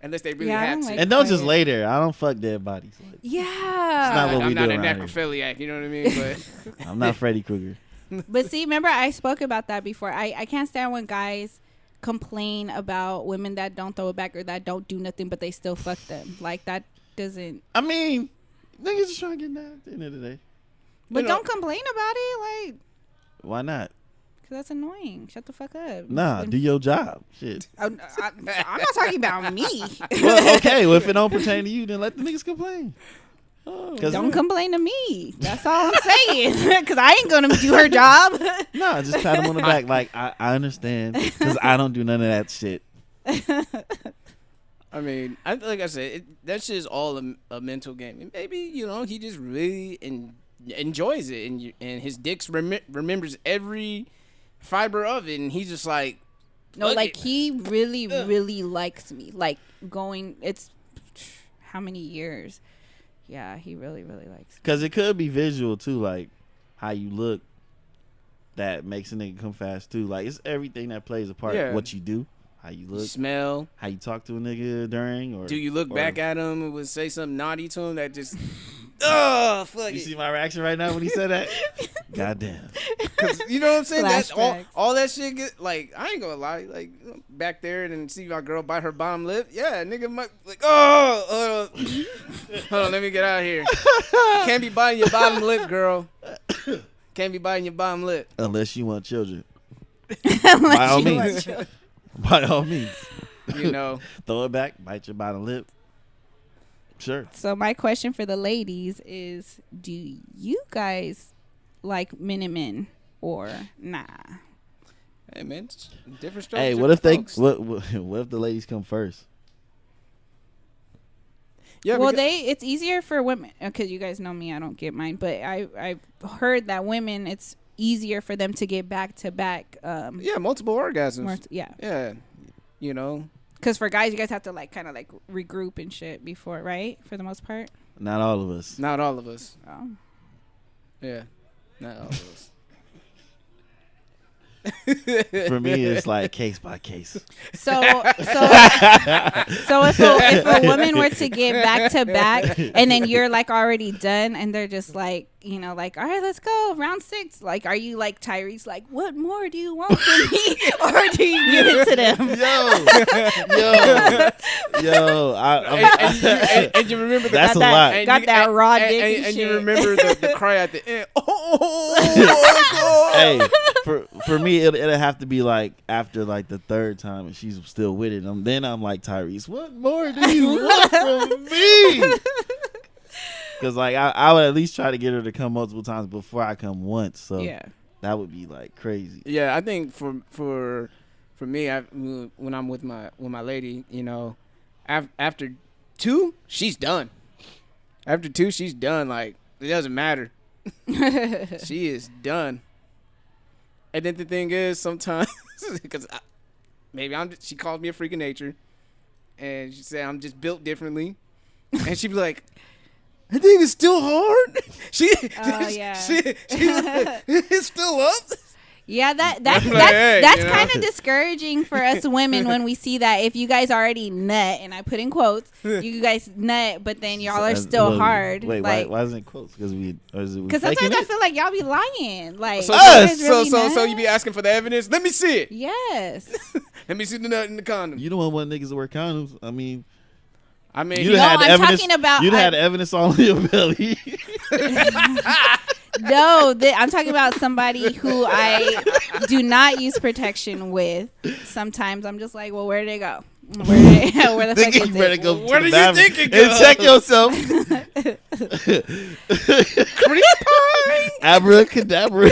unless they really Yeah, I had don't to. like- And don't just quiet. lay there. I don't fuck dead bodies. Like, Yeah. not what I'm we not do a around here. necrophiliac, you know what I mean? But I'm not Freddy Krueger. But see, remember I spoke about that before. I can't stand when guys complain about women that don't throw it back or that don't do nothing, but they still fuck them. Like, that doesn't. I mean, niggas just trying to get that at the end of the day. But You know- don't complain about it, like, Why not? because that's annoying. Shut the fuck up. Nah, do your job. Shit. I'm not talking about me. Well, okay. Well, if it don't pertain to you, then let the niggas complain. Don't complain to me. That's all I'm saying. Because I ain't gonna do her job. Nah, just pat him on the back. Like, I understand. Because I don't do none of that shit. I mean, like I said, that shit is all a mental game. And maybe, you know, he just really enjoys it, and his dick remembers every fiber of it, and he's just like, No, fuck like it. he really, really likes me. Like it's how many years? Yeah, he really, really likes me. Because it could be visual, too. Like, how you look. That makes a nigga come fast, too. Like, it's everything that plays a part. Yeah. What you do. How you look. smell. How you talk to a nigga during. Or Do you look or- back at him and would say something naughty to him that just, oh, fuck You it. see my reaction right now when he said that? Goddamn. Cause you know what I'm saying? That's Flashbacks. all that shit get, like, I ain't gonna lie, like, back there and then see my girl bite her bottom lip. Yeah, nigga might like, oh, hold on, let me get out of here. You can't be biting your bottom lip, girl. Can't be biting your bottom lip. Unless you want children. Unless By all you means. want children. By all means. You know. Throw it back. Bite your bottom lip. Sure. So my question for the ladies is: do you guys like Minutemen or nah? Hey man, it's different strokes. Hey, what different if they? folks. What if the ladies come first? Yeah, Well, because- it's easier for women because you guys know me. I don't get mine, but I've heard that women it's easier for them to get back to back. yeah, multiple orgasms. Yeah, Yeah, you know. because for guys, you guys have to like kind of like regroup and shit before, right? For the most part. Not all of us. Not all of us. Oh. Yeah, not all of us. For me, it's like case by case. So if a woman were to get back to back and then you're like already done and they're just like, you know, like, all right, let's go round 6. Like, are you like Tyrese? Like, what more do you want from me? Or do you give it to them? Yo. And you remember the That's a that- lot. and Got you- that and- raw and- dick and, and you shit. remember the cry at the end. Oh, Hey, for me, it'll have to be like after like the 3rd time and she's still with it. Then I'm like, Tyrese, what more do you want from me? Because like I would at least try to get her to come multiple times before I come once. So Yeah. that would be like crazy. Yeah, I think for me, when I'm with my lady, you know, after 2, she's done. After 2, she's done. Like, it doesn't matter. She is done. And then the thing is, sometimes, because she calls me a freak of nature, and she said I'm just built differently, and she'd be like, I think it's still hard. It's still up. Yeah, that's Hey, kind of discouraging for us women when we see that if you guys already nut, and I put in quotes, you guys nut, but then y'all are still hard. Wait, like, why isn't it quotes? Because sometimes I feel like y'all be lying. Like, so you be asking for the evidence? Let me see it. Yes. Let me see the nut in the condom. You don't want niggas to wear condoms. I mean, you I'm talking about. You'd had evidence all in your belly. No, I'm talking about somebody who I do not use protection with. Sometimes I'm just like, well, where did it go? Where the fuck is it? Go where do you think it goes? And check yourself. Abracadabra.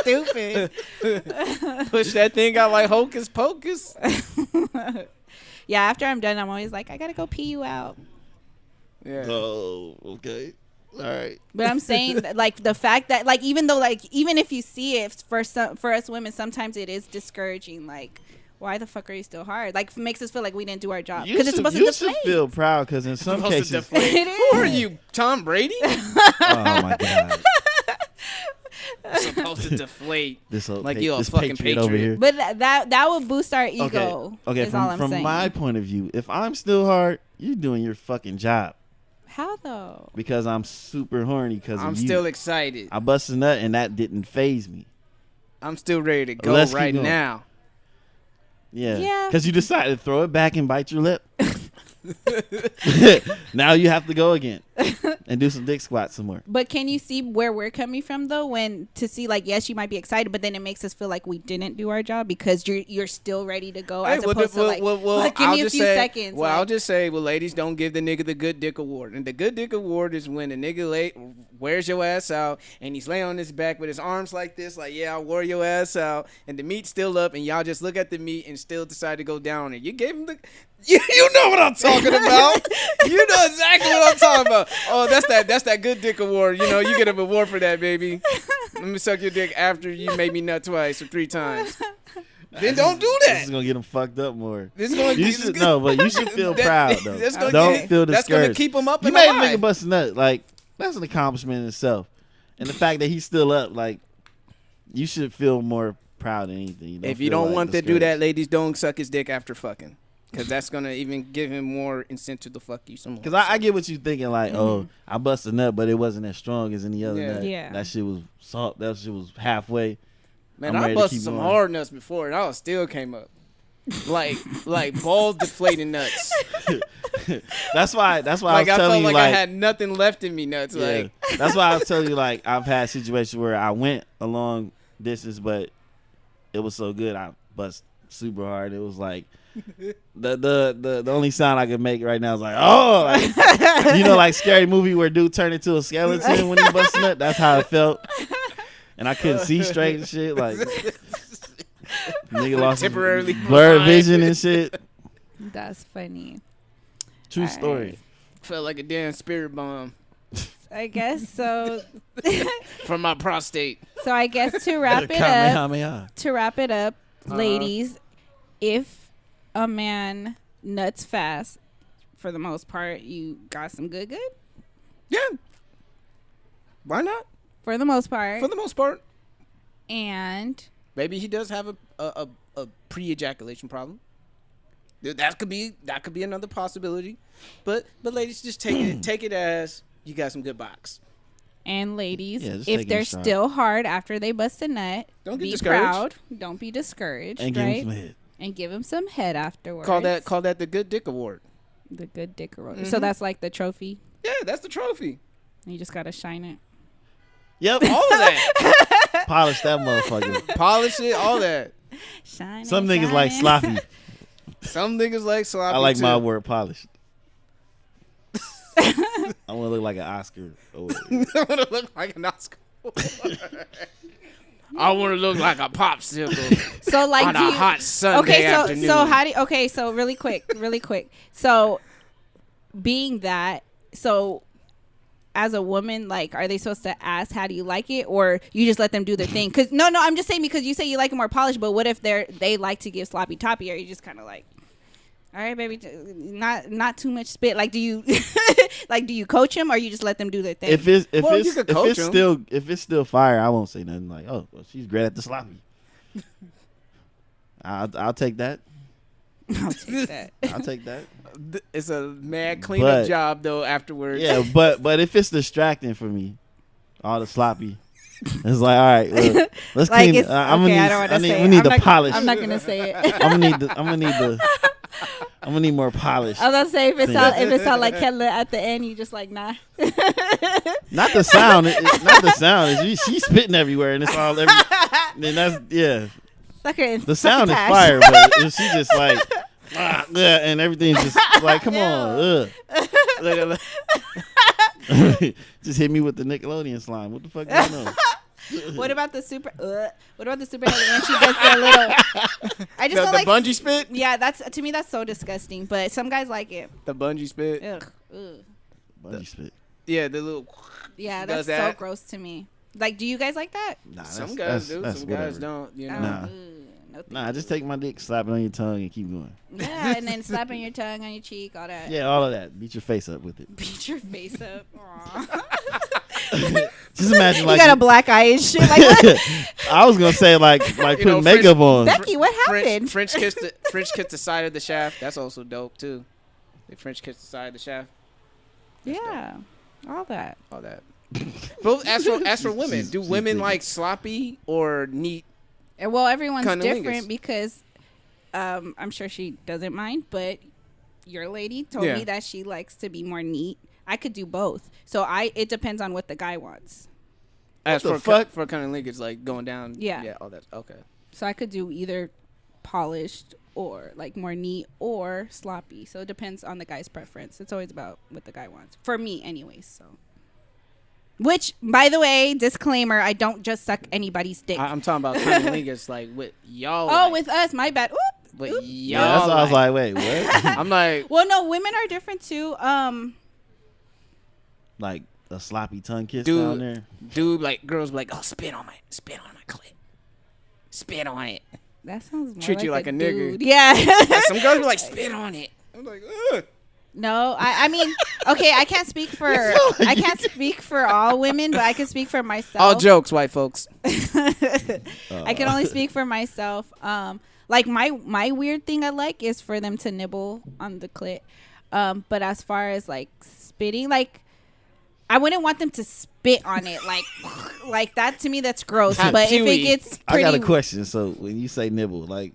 Stupid. Push that thing out like hocus pocus. Yeah, after I'm done, I'm always like, I gotta go pee you out. Yeah. Oh, okay. All right. But I'm saying that, like, the fact that, like, even if you see it for us women, sometimes it is discouraging. Like, why the fuck are you still hard? Like, makes us feel like we didn't do our job because it's supposed to deflate. You should feel proud because in some cases, it is. Who are you, Tom Brady? Oh my god. Supposed to deflate like you're a this fucking patriot over here. But that would boost our ego. Okay. Is all I'm from saying. my point of view, if I'm still hard, you're doing your fucking job. How though? Because I'm super horny. Because I'm still excited. I busted a nut and that didn't faze me. I'm still ready to go right now. Yeah. Because you decided to throw it back and bite your lip. Now you have to go again and do some dick squats some more. But can you see where we're coming from though? When to see like, yes, you might be excited, but then it makes us feel like we didn't do our job because you're still ready to go as opposed to like give me a few seconds. Well, I'll just say, ladies, don't give the nigga the good dick award. And the good dick award is when the nigga wears your ass out and he's laying on his back with his arms like this, like, yeah, I wore your ass out, and the meat's still up, and y'all just look at the meat and still decide to go down on it. You gave him the. You know what I'm talking about. You know exactly what I'm talking about. Oh, that's that good dick award. You know, you get an award for that, baby. Let me suck your dick after you made me nut twice or 3 times. Then don't do that. This is gonna get them fucked up more. This is gonna but you should feel proud though. Don't feel discouraged. That's gonna keep him up. You made a nigga bust a nut. Like, that's an accomplishment in itself. And the fact that he's still up, like, you should feel more proud than anything. If you don't want to do that, ladies, don't suck his dick after fucking. Because that's going to even give him more incentive to fuck you some more. Because I get what you're thinking, like, oh, I busted a nut, but it wasn't as strong as any other nut. Yeah. That shit was salt. That shit was halfway. Man, I busted some hard nuts before, and I still came up. Like ball deflating nuts. That's why I was telling you, I felt like I had nothing left in me nuts. Yeah. Like that's why I was telling you, like, I've had situations where I went a long distance, but it was so good, I bust super hard. It was like, the only sound I can make right now is like, oh, like, you know, like Scary Movie where dude turned into a skeleton when he busted it. That's how it felt, and I couldn't see straight and shit. Like, nigga lost temporarily blurred vision and shit. That's funny. True story. Right. Felt like a damn spirit bomb. I guess so. From my prostate. So I guess to wrap it up, ladies, if a man nuts fast, for the most part, you got some good? Yeah. Why not? For the most part. And maybe he does have a pre-ejaculation problem. That could be another possibility. But ladies, just take it as you got some good box. And ladies, if they're still hard after they bust a nut, don't be proud. Don't be discouraged. And right? give him some head. And give him some head afterwards. Call that the good dick award. The good dick award. Mm-hmm. So that's like the trophy. Yeah, that's the trophy. You just gotta shine it. Yep, all of that. Polish that motherfucker. Polish it, all that. Shine. Some niggas like sloppy. Some niggas like sloppy. I like too. my word polished. I want to look like an Oscar. I want to look like an Oscar. I want to look like a popsicle. So like on a hot Sunday afternoon. So how do? So really quick. So being that, so as a woman, like, are they supposed to ask how do you like it, or you just let them do their thing? Because no, I'm just saying, because you say you like it more polished, but what if they like to give sloppy toppy, or you just kind of like, all right, baby, not too much spit. Like, do you like, do you coach them, or you just let them do their thing? If it's still fire, I won't say nothing like, oh, well, she's great at the sloppy. I'll take that. I'll take that. I'll take that. It's a mad cleanup job though afterwards. Yeah, but if it's distracting for me, all the sloppy, it's like, all right, look, let's Like, clean. it's, We need the polish. I'm not gonna say it. I'm gonna need more polish. I was gonna say, if it sound like Kettler at the end, you just like, nah. Not the sound. Not the sound. She's spitting everywhere, and it's all every. Then the sound is fire, but if she just like, and everything's just like, come on, just hit me with the Nickelodeon slime. What the fuck going on? What about the super? What about the superhead when she does the little? I just don't the like bungee spit. Yeah, to me that's so disgusting. But some guys like it. The bungee spit. Ugh. Bungee spit. Yeah, the little. Yeah, that's so gross to me. Like, do you guys like that? Nah, some guys do. Some guys don't. You know. Nah, just take my dick, slap it on your tongue, and keep going. Yeah, and then slapping your tongue on your cheek, all that. Yeah, all of that. Beat your face up with it. Beat your face up. Just imagine, like, you got a black eye and shit. Like, what? I was gonna say like putting makeup on. Becky, what happened? French kiss the side of the shaft. That's also dope too. They French kiss the side of the shaft. Yeah, all that. But as for women, do women like sloppy or neat? Well, everyone's different because I'm sure she doesn't mind, but your lady told me that she likes to be more neat. I could do both. So it depends on what the guy wants. As for cunnilingus, like going down. Yeah, all that. Okay. So I could do either polished or like more neat or sloppy. So it depends on the guy's preference. It's always about what the guy wants. For me anyways, so. Which, by the way, disclaimer, I don't just suck anybody's dick. I'm talking about cunnilingus, like with y'all. Oh, like, with us, my bad. Oop, but oop. y'all. Yeah, that's why I was like, wait, what? I'm like, well, no, women are different too. Like a sloppy tongue kiss down there. Dude, like girls be like, oh, spit on my clit. Spit on it. That sounds more treat like you like a nigga. Yeah. Like some girls be like, spit on it. I'm like, ugh. No, I mean, okay, I can't speak for all women, but I can speak for myself. All jokes, white folks. I can only speak for myself. Like my weird thing I like is for them to nibble on the clit. But as far as like spitting, like I wouldn't want them to spit on it, like that. To me, that's gross. But if it gets pretty, I got a question. So when you say nibble, like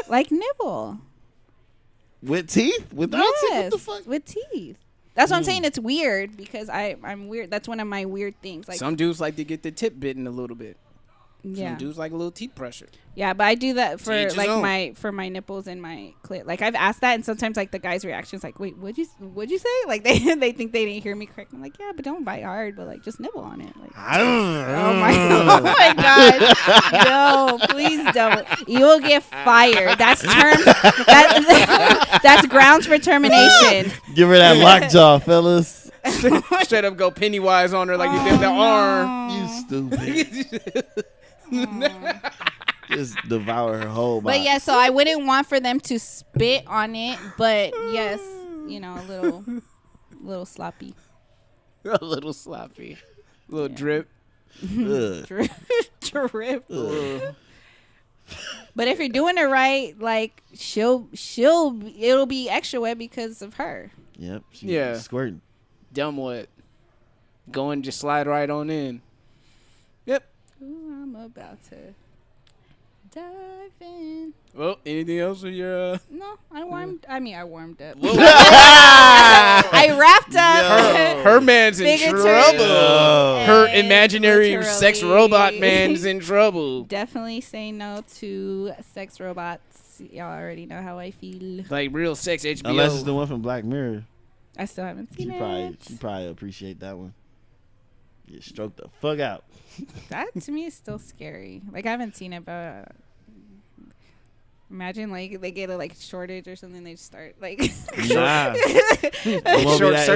nibble. With teeth? Without teeth? What the fuck? With teeth. That's what I'm saying. It's weird because I'm weird. That's one of my weird things. Like some dudes like to get the tip bitten a little bit. Yeah. Some dudes like a little teeth pressure. Yeah, but I do that for like my nipples and my clit. Like I've asked that, and sometimes like the guy's reaction is like, "Wait, what'd you say?" Like they think they didn't hear me correct. I'm like, "Yeah, but don't bite hard, but like just nibble on it." Like, oh my god, no, please don't. You will get fired. That's that's grounds for termination. Give her that lockjaw, fellas. Straight up go Pennywise on her like you did the arm. You stupid. Just devour her whole body. But yeah, so I wouldn't want for them to spit on it, but yes, a little sloppy. A little sloppy. A little drip. Drip. But if you're doing it right, like it'll be extra wet because of her. Yep. She's squirting. Dumb wet. Go and just slide right on in. Yep. Ooh, I'm about to dive in. Well, anything else with your No, I warmed up. I wrapped up. Her man's in trouble. Her imaginary sex robot man's in trouble. Definitely say no to sex robots. Y'all already know how I feel. Like real sex HBO. Unless it's the one from Black Mirror. I still haven't seen it. She probably appreciate that one. Get stroked the fuck out. That to me is still scary. Like I haven't seen it, but Imagine like they get a like shortage or something. They just start like. Nah. It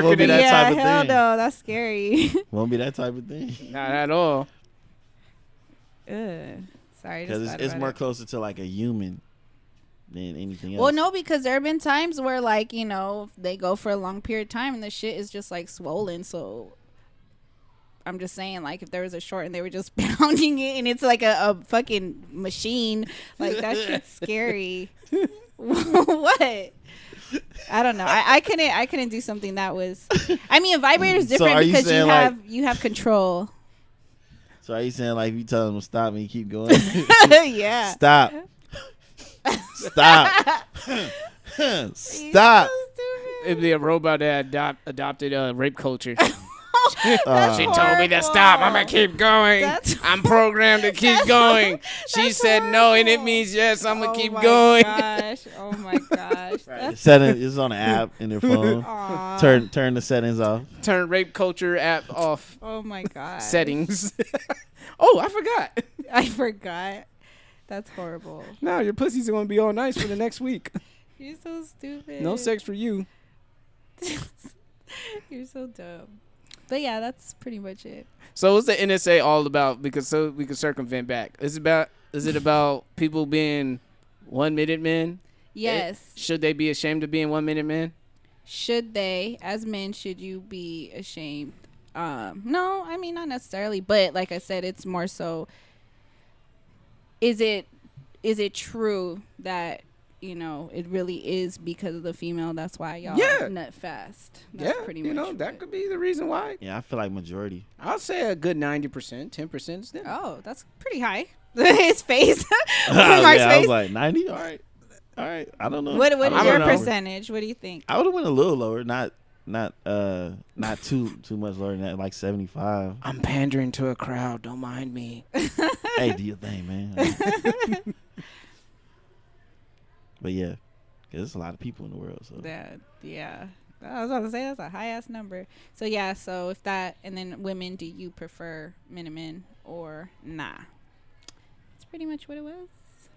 won't be that type of hell thing. no, that's scary. Won't be that type of thing. Not at all. Sorry, Because it's more closer to like a human than anything else. Well, no, because there have been times where like they go for a long period of time and the shit is just like swollen. So I'm just saying, like, if there was a short and they were just pounding it and it's like a fucking machine, like that shit's scary. What? I don't know. I couldn't do something that was. I mean, a vibrator is different because you have control. So are you saying like if you tell them to stop and you keep going? Yeah. Stop. Stop. Stop. It'd be a robot that adopted rape culture. She told me to stop. I'm gonna keep going. I'm programmed to keep going. She said no, and it means yes. I'm gonna keep going. Oh my gosh. Right. Setting is on an app in their phone. Turn the settings off. Turn rape culture app off. Oh my god. Settings. Oh, I forgot. That's horrible. No, your pussy's gonna be all nice for the next week. You're so stupid. No sex for you. You're so dumb. But yeah, that's pretty much it. So what's the NSA all about? Because so we can circumvent back. Is it about people being 1 minute men? Yes. Should they be ashamed of being 1 minute men? Should they, as men, should you be ashamed? No, I mean not necessarily, but like I said, it's more so. Is it true that it really is because of the female? That's why y'all nut fast. That's pretty much that could be the reason why. Yeah, I feel like majority. I'll say a good 90%, 10% is them. Oh, that's pretty high. His face. Mark's face. I was like 90. All right. I don't know. What is your percentage? What do you think? I would have went a little lower, not too much lower than that, like 75. I'm pandering to a crowd. Don't mind me. Hey, do your thing, man. But yeah, because there's a lot of people in the world. So yeah. I was about to say that's a high ass number. So yeah, so if that, and then women, do you prefer men or nah? That's pretty much what it was.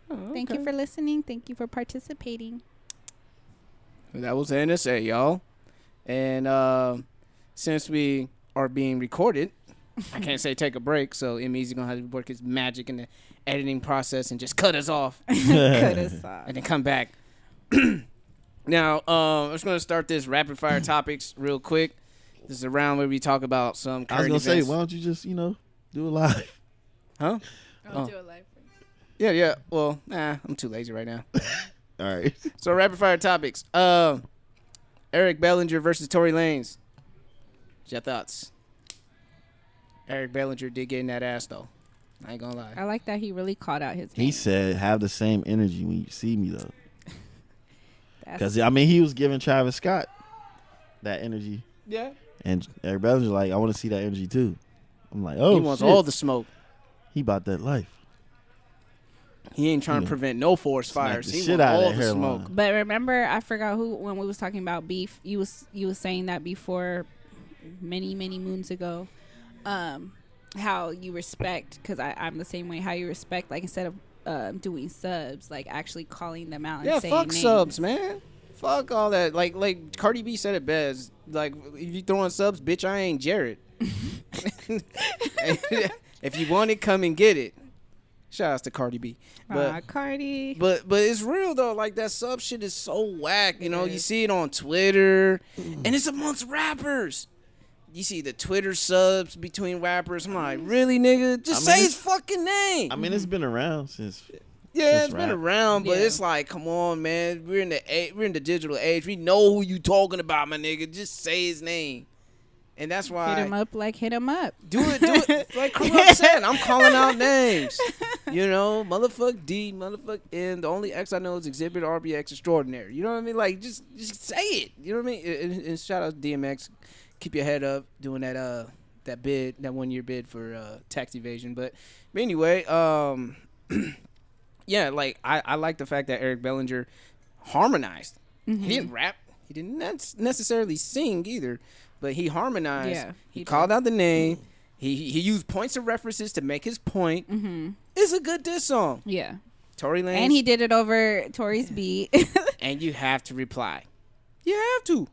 Oh, okay. Thank you for listening. Thank you for participating. That was the NSA, y'all. And since we are being recorded, I can't say take a break, so Emmy's going to have to work his magic in the editing process and just cut us off. Cut us off. And then come back. Now, I'm just going to start this rapid fire topics real quick. This is a round where we talk about some current events. I was going to say, why don't you just, do it live? Huh? Do it live. Yeah. Well, I'm too lazy right now. All right. So rapid fire topics. Eric Bellinger versus Tory Lanez. What's your thoughts? Eric Bellinger did get in that ass though. I ain't gonna lie. I like that he really called out his name. He said, have the same energy when you see me though. Because he was giving Travis Scott that energy. Yeah. And Eric Bellinger's like, I want to see that energy too. I'm like, oh, he wants all the smoke. He bought that life. He ain't trying to prevent no forest fires. He shit wants out all of the smoke. But remember, I forgot when we was talking about beef. You was saying that before, many moons ago, how you respect, because I'm the same way. How you respect, like instead of doing subs, like actually calling them out and saying fuck names. subs, man. Fuck all that. Like Cardi B said it best. Like if you throwing subs, bitch, I ain't Jared. If you want it, come and get it. Shout outs to Cardi B. But Cardi. But it's real though. Like that sub shit is so whack. You see it on Twitter, and it's amongst rappers. You see the Twitter subs between rappers. I'm like, really, nigga? Just say his fucking name. I mean, it's been around since. Yeah, it's been around, but it's like, come on, man. We're in the digital age. We know who you talking about, my nigga. Just say his name. And that's why hit him up like hit him up. Do it like Corrupt said. I'm calling out names. Motherfuck D, motherfuck N. The only X I know is Exhibit RBX Extraordinary. You know what I mean? Like just say it. You know what I mean? And shout out to DMX. Keep your head up doing that bid, that 1 year bid for tax evasion. But anyway, yeah, like I like the fact that Eric Bellinger harmonized. Mm-hmm. He didn't rap. He didn't necessarily sing either. But he harmonized. Yeah, he called out the name. He used points of references to make his point. Mm-hmm. It's a good diss song. Yeah. Tory Lanez. And he did it over Tory's beat. And you have to reply. You have to.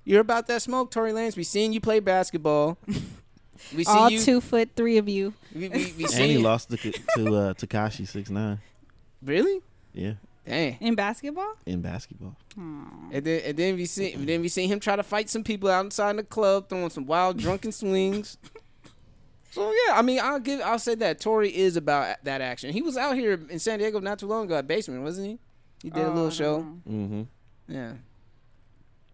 You're about that smoke, Tory Lanez. We seen you play basketball. We see All you. 2'3" of you. We And seen he you. lost to Tekashi 6ix9ine. Really? Yeah, Dang. In basketball? in basketball. And then we seen him try to fight some people outside the club, throwing some wild drunken swings. So yeah, I mean, I'll say that Tory is about that action. He was out here in San Diego not too long ago at Basement, wasn't he? He did a little show. Mm-hmm. Yeah,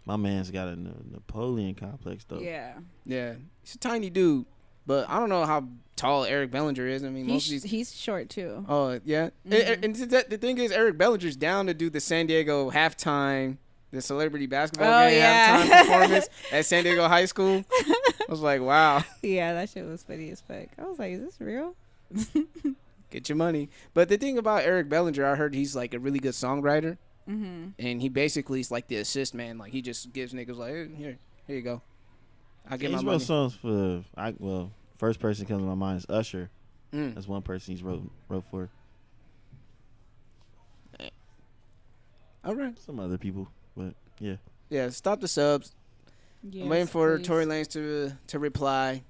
My man's got a Napoleon complex though. Yeah. yeah. He's a tiny dude, but I don't know how tall Eric Bellinger is. I mean, most of these. He's short too. Oh yeah, and the thing is, Eric Bellinger's down to do the San Diego halftime, the celebrity basketball game halftime performance at San Diego High School. I was like, wow. Yeah, that shit was funny as fuck. I was like, is this real? Get your money. But the thing about Eric Bellinger, I heard he's like a really good songwriter, and he basically is like the assist man. Like he just gives niggas like, here you go. I get my He's money. wrote songs for first person comes to my mind is Usher. Mm. That's one person he's wrote for. All right. Some other people, but yeah. Yeah. Stop the subs. Yes, I'm waiting for please. Tory Lanez to reply,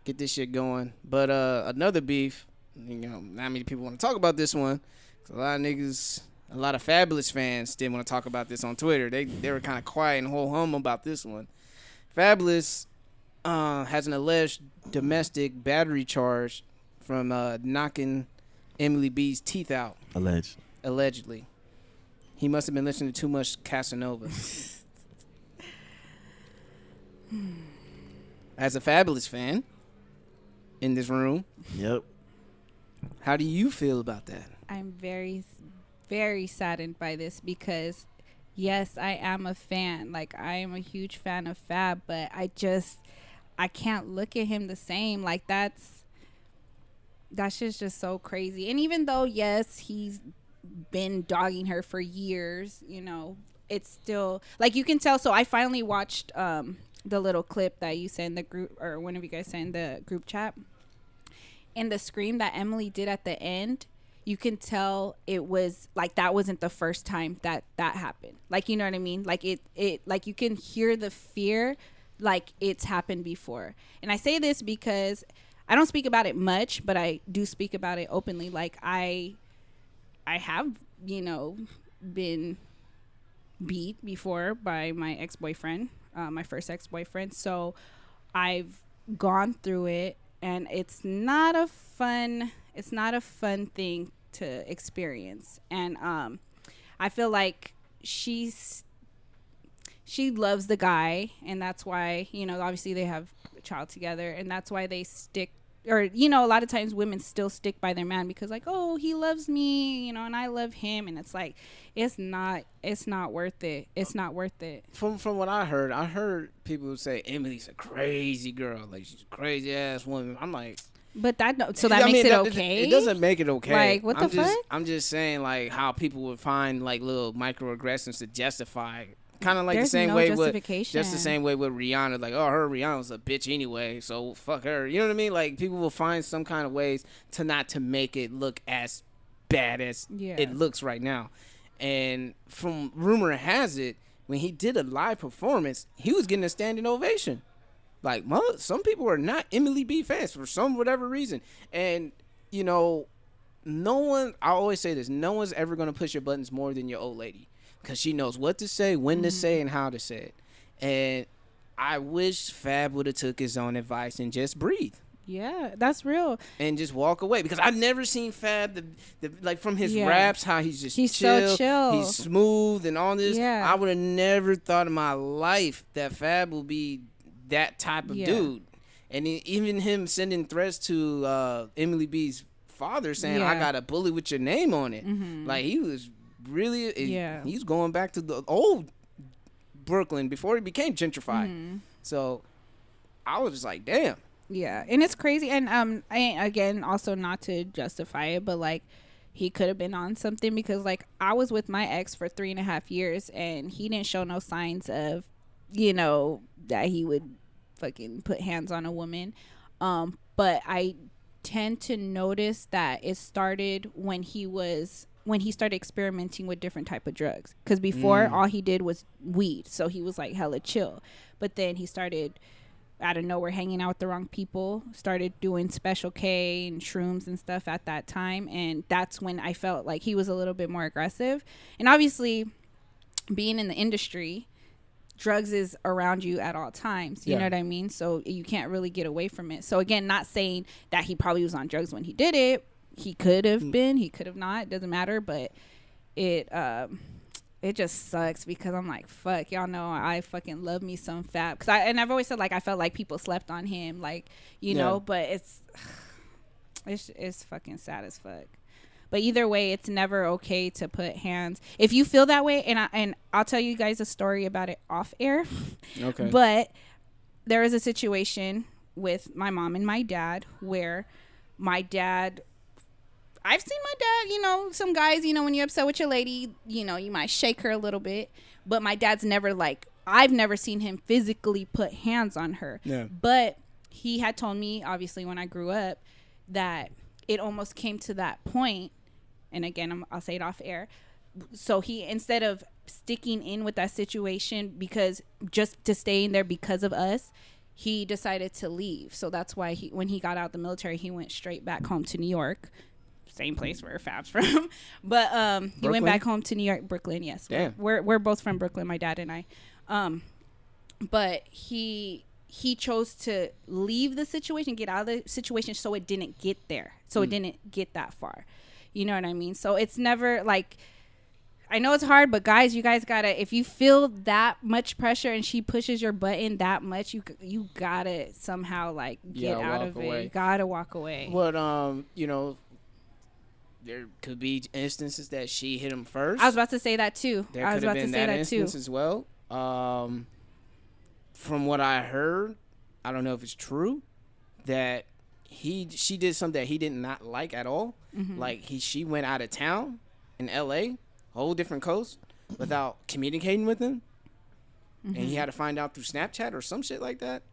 get this shit going. But another beef, not many people want to talk about this one. 'Cause a lot of niggas, a lot of Fabolous fans didn't want to talk about this on Twitter. They were kind of quiet and ho-hum about this one. Fabolous has an alleged domestic battery charge from knocking Emily B's teeth out, allegedly. He must have been listening to too much Casanova. As a Fabolous fan in this room, Yep. how do you feel about that? I'm very, very saddened by this because, yes, I am a fan. Like, I am a huge fan of Fab, but I can't look at him the same. Like, that shit's just so crazy. And even though, yes, he's been dogging her for years, it's still, like, you can tell. So I finally watched the little clip that you sent in the group, or one of you guys sent in the group chat. And the scream that Emily did at the end, you can tell it was like that wasn't the first time that happened. Like, you know what I mean? Like it like you can hear the fear, like it's happened before. And I say this because I don't speak about it much, but I do speak about it openly. Like I have, been beat before by my ex-boyfriend, my first ex-boyfriend. So I've gone through it, and it's not a fun thing to experience. And I feel like she loves the guy, and that's why, obviously they have a child together, and that's why they stick, or a lot of times women still stick by their man because, like, oh, he loves me, and I love him, and it's like it's not worth it. It's not worth it. From what I heard people say Emily's a crazy girl, like she's a crazy ass woman. I'm like, but that makes it okay. It doesn't make it okay. Like, what the fuck? I'm just saying, like, how people would find like little microaggressions to justify. Kind of like There's the same no way justification. just the same way with Rihanna, like, oh, Rihanna's a bitch anyway, so fuck her. You know what I mean? Like, people will find some kind of ways to make it look as bad as it looks right now. And from rumor has it, when he did a live performance, he was getting a standing ovation. Like, some people are not Emily B fans for some whatever reason. And, no one, I always say this, no one's ever going to push your buttons more than your old lady. Because she knows what to say, when to say, and how to say it. And I wish Fab would have took his own advice and just breathe. Yeah, that's real. And just walk away. Because I've never seen Fab, like from his raps, how he's just so chill. He's smooth and all this. Yeah. I would have never thought in my life that Fab will be that type of dude. And even him sending threats to Emily B's father saying, I got a bullet with your name on it. Mm-hmm. Like, he was really, he's going back to the old Brooklyn before he became gentrified. Mm-hmm. So I was just like, damn. Yeah, and it's crazy. And again, also not to justify it, but like he could have been on something because like I was with my ex for 3.5 years and he didn't show no signs of, that he would fucking put hands on a woman. But I tend to notice that it started when he was when he started experimenting with different type of drugs. Because before, all he did was weed. So he was like hella chill. But then he started out of nowhere hanging out with the wrong people, started doing Special K and shrooms and stuff at that time. And that's when I felt like he was a little bit more aggressive. And obviously, being in the industry, drugs is around you at all times. You know what I mean? So you can't really get away from it. So again, not saying that he probably was on drugs when he did it. He could have been, he could have not. It doesn't matter. But it just sucks because I'm like, fuck, y'all know I fucking love me some Fab. And I've always said, like, I felt like people slept on him, like, you know, but it's fucking sad as fuck. But either way, it's never okay to put hands. If you feel that way, and I'll tell you guys a story about it off air. Okay. But there was a situation with my mom and my dad where my dad, I've seen my dad, you know, some guys, you know, when you're upset with your lady, you know, you might shake her a little bit. But my dad's never, like, I've never seen him physically put hands on her. Yeah. But he had told me, obviously, when I grew up, that it almost came to that point. And again, I'll say it off air. So he, instead of sticking in with that situation because just to stay in there because of us, he decided to leave. So that's why when he got out of the military, he went straight back home to New York. Same place where Fab's from. But he went back home to New York, Brooklyn, yes. Damn. We're both from Brooklyn, my dad and I. But he chose to leave the situation, get out of the situation so it didn't get there. So it didn't get that far. You know what I mean? So it's never like, I know it's hard, but guys, you guys gotta, if you feel that much pressure and she pushes your button that much, you gotta somehow like get out of it. You gotta walk away. But you know, there could be instances that she hit him first. I was about to say that too. There could have been that instance as well. From what I heard, I don't know if it's true, that she did something that he did not like at all. Mm-hmm. Like she went out of town in L.A., whole different coast, without communicating with him, and he had to find out through Snapchat or some shit like that.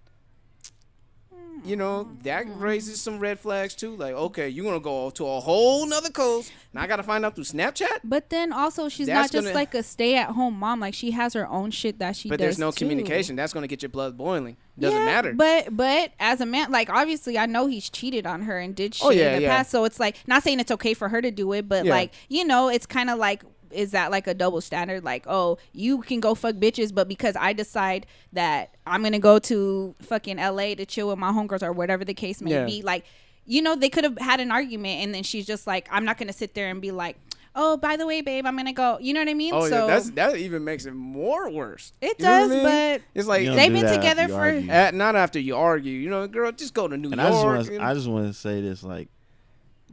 You know, that raises some red flags too. Like, okay, you're gonna go to a whole nother coast, and I gotta find out through Snapchat. But then also, she's not just like a stay-at-home mom. Like, she has her own shit that she does. But there's no communication. That's gonna get your blood boiling. Doesn't matter. But as a man, like, obviously, I know he's cheated on her and did shit in the past. So it's like, not saying it's okay for her to do it, but like, you know, it's kind of like, is that like a double standard? Like, oh, you can go fuck bitches, but because I decide that I'm gonna go to fucking LA to chill with my homegirls or whatever the case may be, like, you know, they could have had an argument, and then she's just like, I'm not gonna sit there and be like, oh, by the way, babe, I'm gonna go. You know what I mean? Oh, so that even makes it more worse. It does, but it's like they've been together for not after you argue. You know, girl, just go to New York. I just want to say this, like,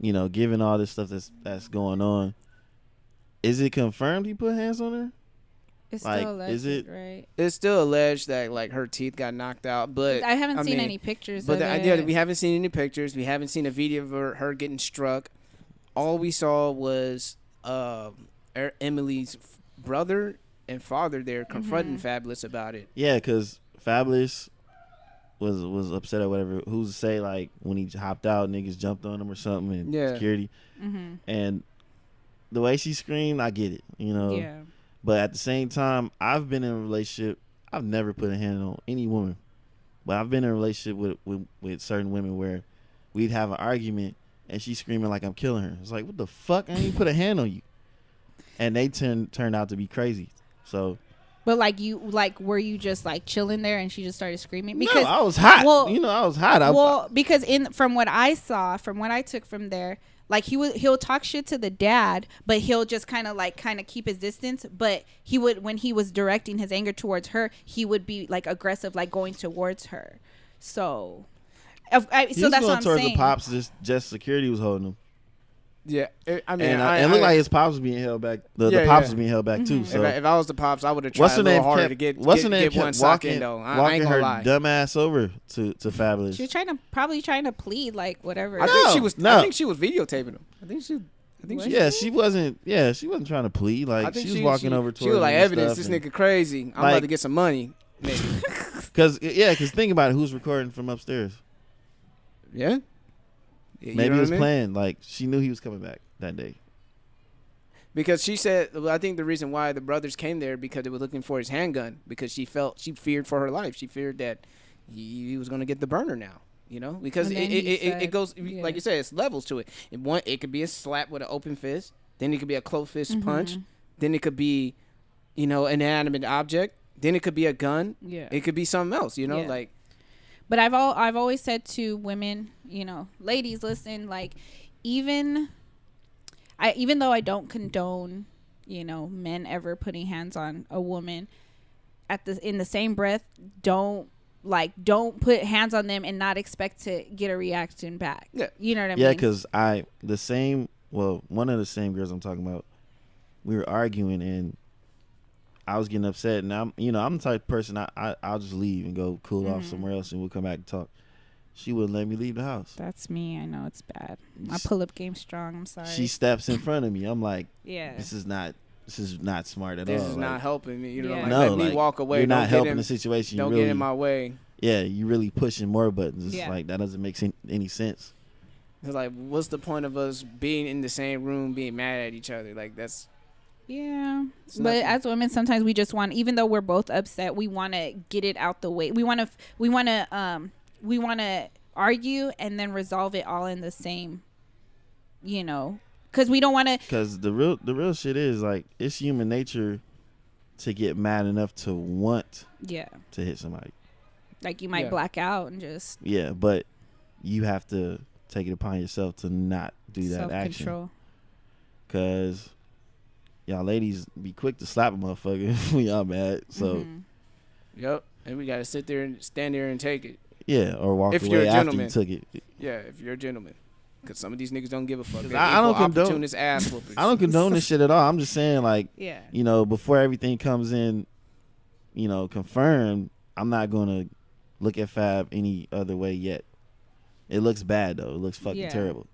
you know, given all this stuff that's going on, is it confirmed he put hands on her? It's like, still alleged, right? It's still alleged that like her teeth got knocked out, but I haven't seen any pictures. But the idea that we haven't seen any pictures, we haven't seen a video of her getting struck. All we saw was Emily's brother and father there confronting Fabolous about it. Yeah, because Fabolous was upset or whatever. Who's to say, like, when he hopped out, niggas jumped on him or something, and security. Mm-hmm. And the way she screamed, I get it, you know. Yeah. But at the same time, I've been in a relationship. I've never put a hand on any woman, but I've been in a relationship with certain women where we'd have an argument and she's screaming like I'm killing her. It's like, what the fuck? I ain't put a hand on you. And they turned out to be crazy. So. But were you just like chilling there and she just started screaming? Because no, I was hot. Well, you know, I was hot. Because from what I saw, from what I took from there, like he'll talk shit to the dad, but he'll just kind of keep his distance. But he would, when he was directing his anger towards her, he would be like aggressive, like going towards her. So, so that's what I'm towards saying. The pops, just security was holding him. Yeah, I mean, it looked like his pops was being held back. The pops was being held back too. So if I was the pops, I would have tried a little harder to get one sock in though. I ain't gonna lie. Dumb ass over to Fabolous. She was probably trying to plead, like, whatever. I think she was videotaping him. I think she wasn't trying to plead. Like, she was walking over towards him. She was like, evidence, this nigga crazy. I'm about to get some money. Because think about it. Who's recording from upstairs? Yeah. Maybe it was planned. Like, she knew he was coming back that day. Because she said, well, I think the reason why the brothers came there because they were looking for his handgun because she feared for her life. She feared that he was going to get the burner now, you know, because it goes, like you said, it's levels to it. It could be a slap with an open fist. Then it could be a closed fist punch. Then it could be, you know, an inanimate object. Then it could be a gun. Yeah. It could be something else, you know, like. But I've always said to women, you know, ladies, listen, like, even though I don't condone, you know, men ever putting hands on a woman, in the same breath, don't put hands on them and not expect to get a reaction back. Yeah. You know what I mean? Yeah, because one of the same girls I'm talking about, we were arguing and I was getting upset, and I'm the type of person I'll just leave and go cool off somewhere else, and we'll come back and talk. She wouldn't let me leave the house. That's me. I know it's bad. My pull-up game's strong. I'm sorry. She steps in front of me. I'm like, this is not smart at all. This is not helping me. You know, like, no, let me walk away. You're not helping the situation. Don't get in my way. Yeah, you're really pushing more buttons. It's like that doesn't make any sense. It's like, what's the point of us being in the same room, being mad at each other? Like that's. Yeah, but as women, sometimes we just want, even though we're both upset, we want to get it out the way. We want to argue and then resolve it all in the same, you know, because we don't want to. Because the real shit is, like, it's human nature to get mad enough to want to hit somebody. Like, you might black out and just. Yeah, but you have to take it upon yourself to not do that action. Self-control. Because y'all ladies be quick to slap a motherfucker when y'all mad. So. Yep. And we got to sit there and stand there and take it. Yeah, or walk away after you took it. Yeah, if you're a gentleman. Because some of these niggas don't give a fuck. I don't condone ass whoopers. I don't condone this shit at all. I'm just saying, like, you know, before everything comes in, you know, confirmed, I'm not going to look at Fab any other way yet. It looks bad, though. It looks fucking terrible.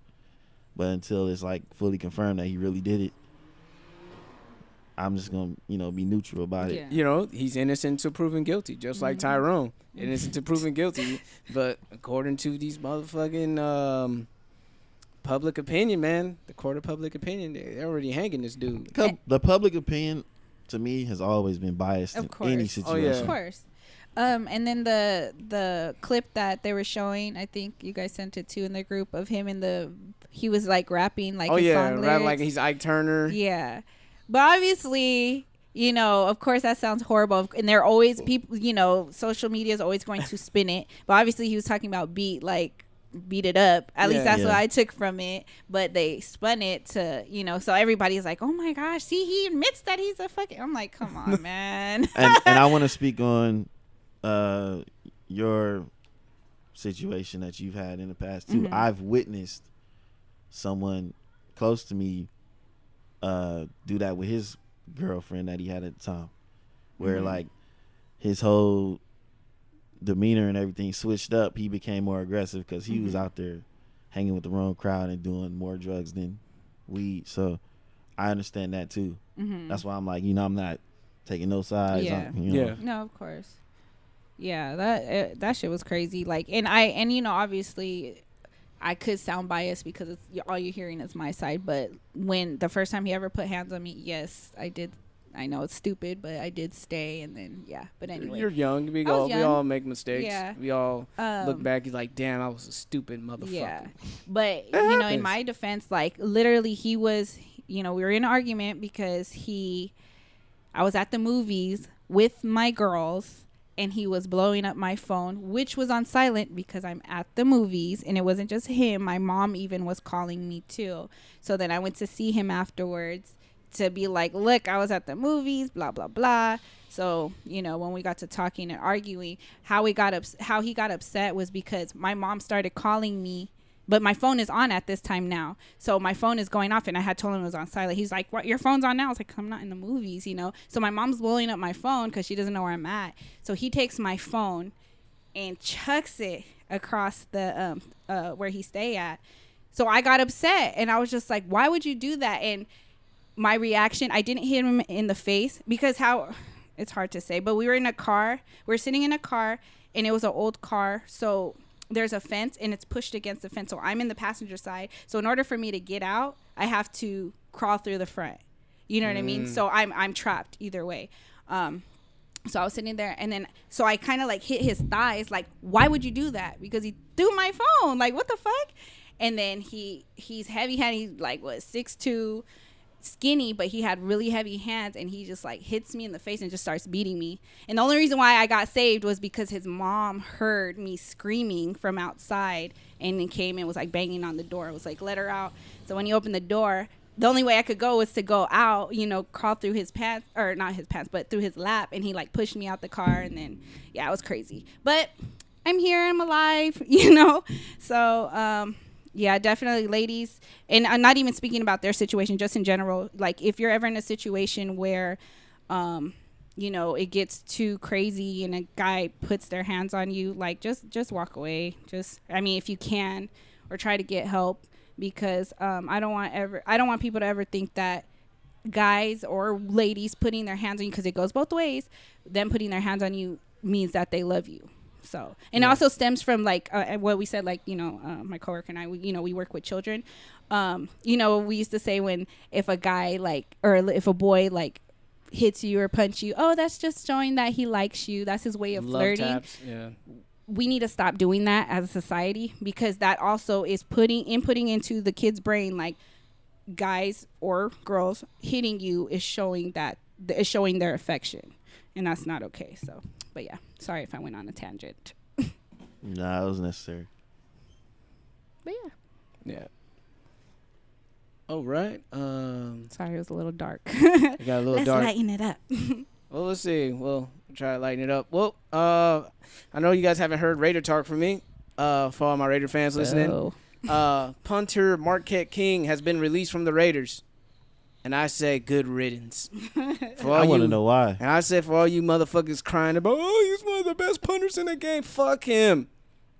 But until it's, like, fully confirmed that he really did it, I'm just going to, you know, be neutral about it. You know, he's innocent to proven guilty, just like Tyrone. Innocent to proven guilty. But according to these motherfucking public opinion, man, the court of public opinion, they're already hanging this dude. The public opinion, to me, has always been biased in any situation. Of course. And then the clip that they were showing, I think you guys sent it to in the group of him he was like rapping like his song lyrics. Rap like he's Ike Turner. Yeah. But obviously, you know, of course that sounds horrible. And they're always people, you know, social media is always going to spin it. But obviously he was talking about beat it up. At least that's what I took from it. But they spun it to, you know, so everybody's like, oh my gosh, see, he admits that he's a fucking. I'm like, come on, man. and I want to speak on your situation that you've had in the past too. I've witnessed someone close to me do that with his girlfriend that he had at the time, where like his whole demeanor and everything switched up. He became more aggressive because he was out there hanging with the wrong crowd and doing more drugs than weed. So I understand that too. That's why I'm like, you know, I'm not taking no sides. No, of course. Yeah, that shit was crazy. Like, and you know, obviously I could sound biased because all you're hearing is my side. But when the first time he ever put hands on me, yes, I did. I know it's stupid, but I did stay. And then, But anyway. You're young. We all make mistakes. Yeah. We all look back. He's like, damn, I was a stupid motherfucker. Yeah. But, you know, in my defense, like, literally he was, you know, we were in an argument because I was at the movies with my girls. And he was blowing up my phone, which was on silent because I'm at the movies. And it wasn't just him. My mom even was calling me too. So then I went to see him afterwards to be like, look, I was at the movies, blah, blah, blah. So, you know, when we got to talking and arguing, how he got upset was because my mom started calling me. But my phone is on at this time now. So my phone is going off, and I had told him it was on silent. He's like, what, your phone's on now? I was like, I'm not in the movies, you know. So my mom's blowing up my phone because she doesn't know where I'm at. So he takes my phone and chucks it across the where he stay at. So I got upset, and I was just like, why would you do that? And my reaction, I didn't hit him in the face because it's hard to say. But we were in a car. We were sitting in a car, and it was an old car. So there's a fence and it's pushed against the fence. So I'm in the passenger side. So in order for me to get out, I have to crawl through the front. You know what I mean? So I'm trapped either way. So I was sitting there, and then so I kind of like hit his thighs, like, why would you do that? Because he threw my phone. Like, what the fuck? And then he's heavy handed. He's like, what, 6'2", skinny, but he had really heavy hands, and he just like hits me in the face and just starts beating me. And the only reason why I got saved was because his mom heard me screaming from outside, and then came and was like banging on the door. It was like, let her out. So when he opened the door, the only way I could go was to go out, you know, crawl through his pants, or not his pants, but through his lap. And he like pushed me out the car. And then, yeah, it was crazy. But I'm here. I'm alive, you know. So, yeah, definitely, ladies. And I'm not even speaking about their situation, just in general. Like, if you're ever in a situation where, you know, it gets too crazy and a guy puts their hands on you, like, just walk away. If you can, or try to get help. Because I don't want people to ever think that guys or ladies putting their hands on you, because it goes both ways, them putting their hands on you means that they love you. So, and it also stems from like what we said, like, you know, my coworker and I, we work with children. You know, we used to say if a guy like, or if a boy like hits you or punch you, oh, that's just showing that he likes you. That's his way of flirting. Taps, yeah. We need to stop doing that as a society, because that also is inputting into the kid's brain, like, guys or girls hitting you is showing their affection, and that's not okay. So, but yeah, sorry if I went on a tangent. Nah, it was necessary. But yeah. All right. Sorry, it was a little dark. It got a little dark. Let's lighten it up. Well, let's see. We'll try to lighten it up. Well, I know you guys haven't heard Raider talk from me. For all my Raider fans listening, punter Marquette King has been released from the Raiders, and I say good riddance. I want to know why. And I said, for all you motherfuckers crying about, oh, he's one of the best punters in the game, fuck him.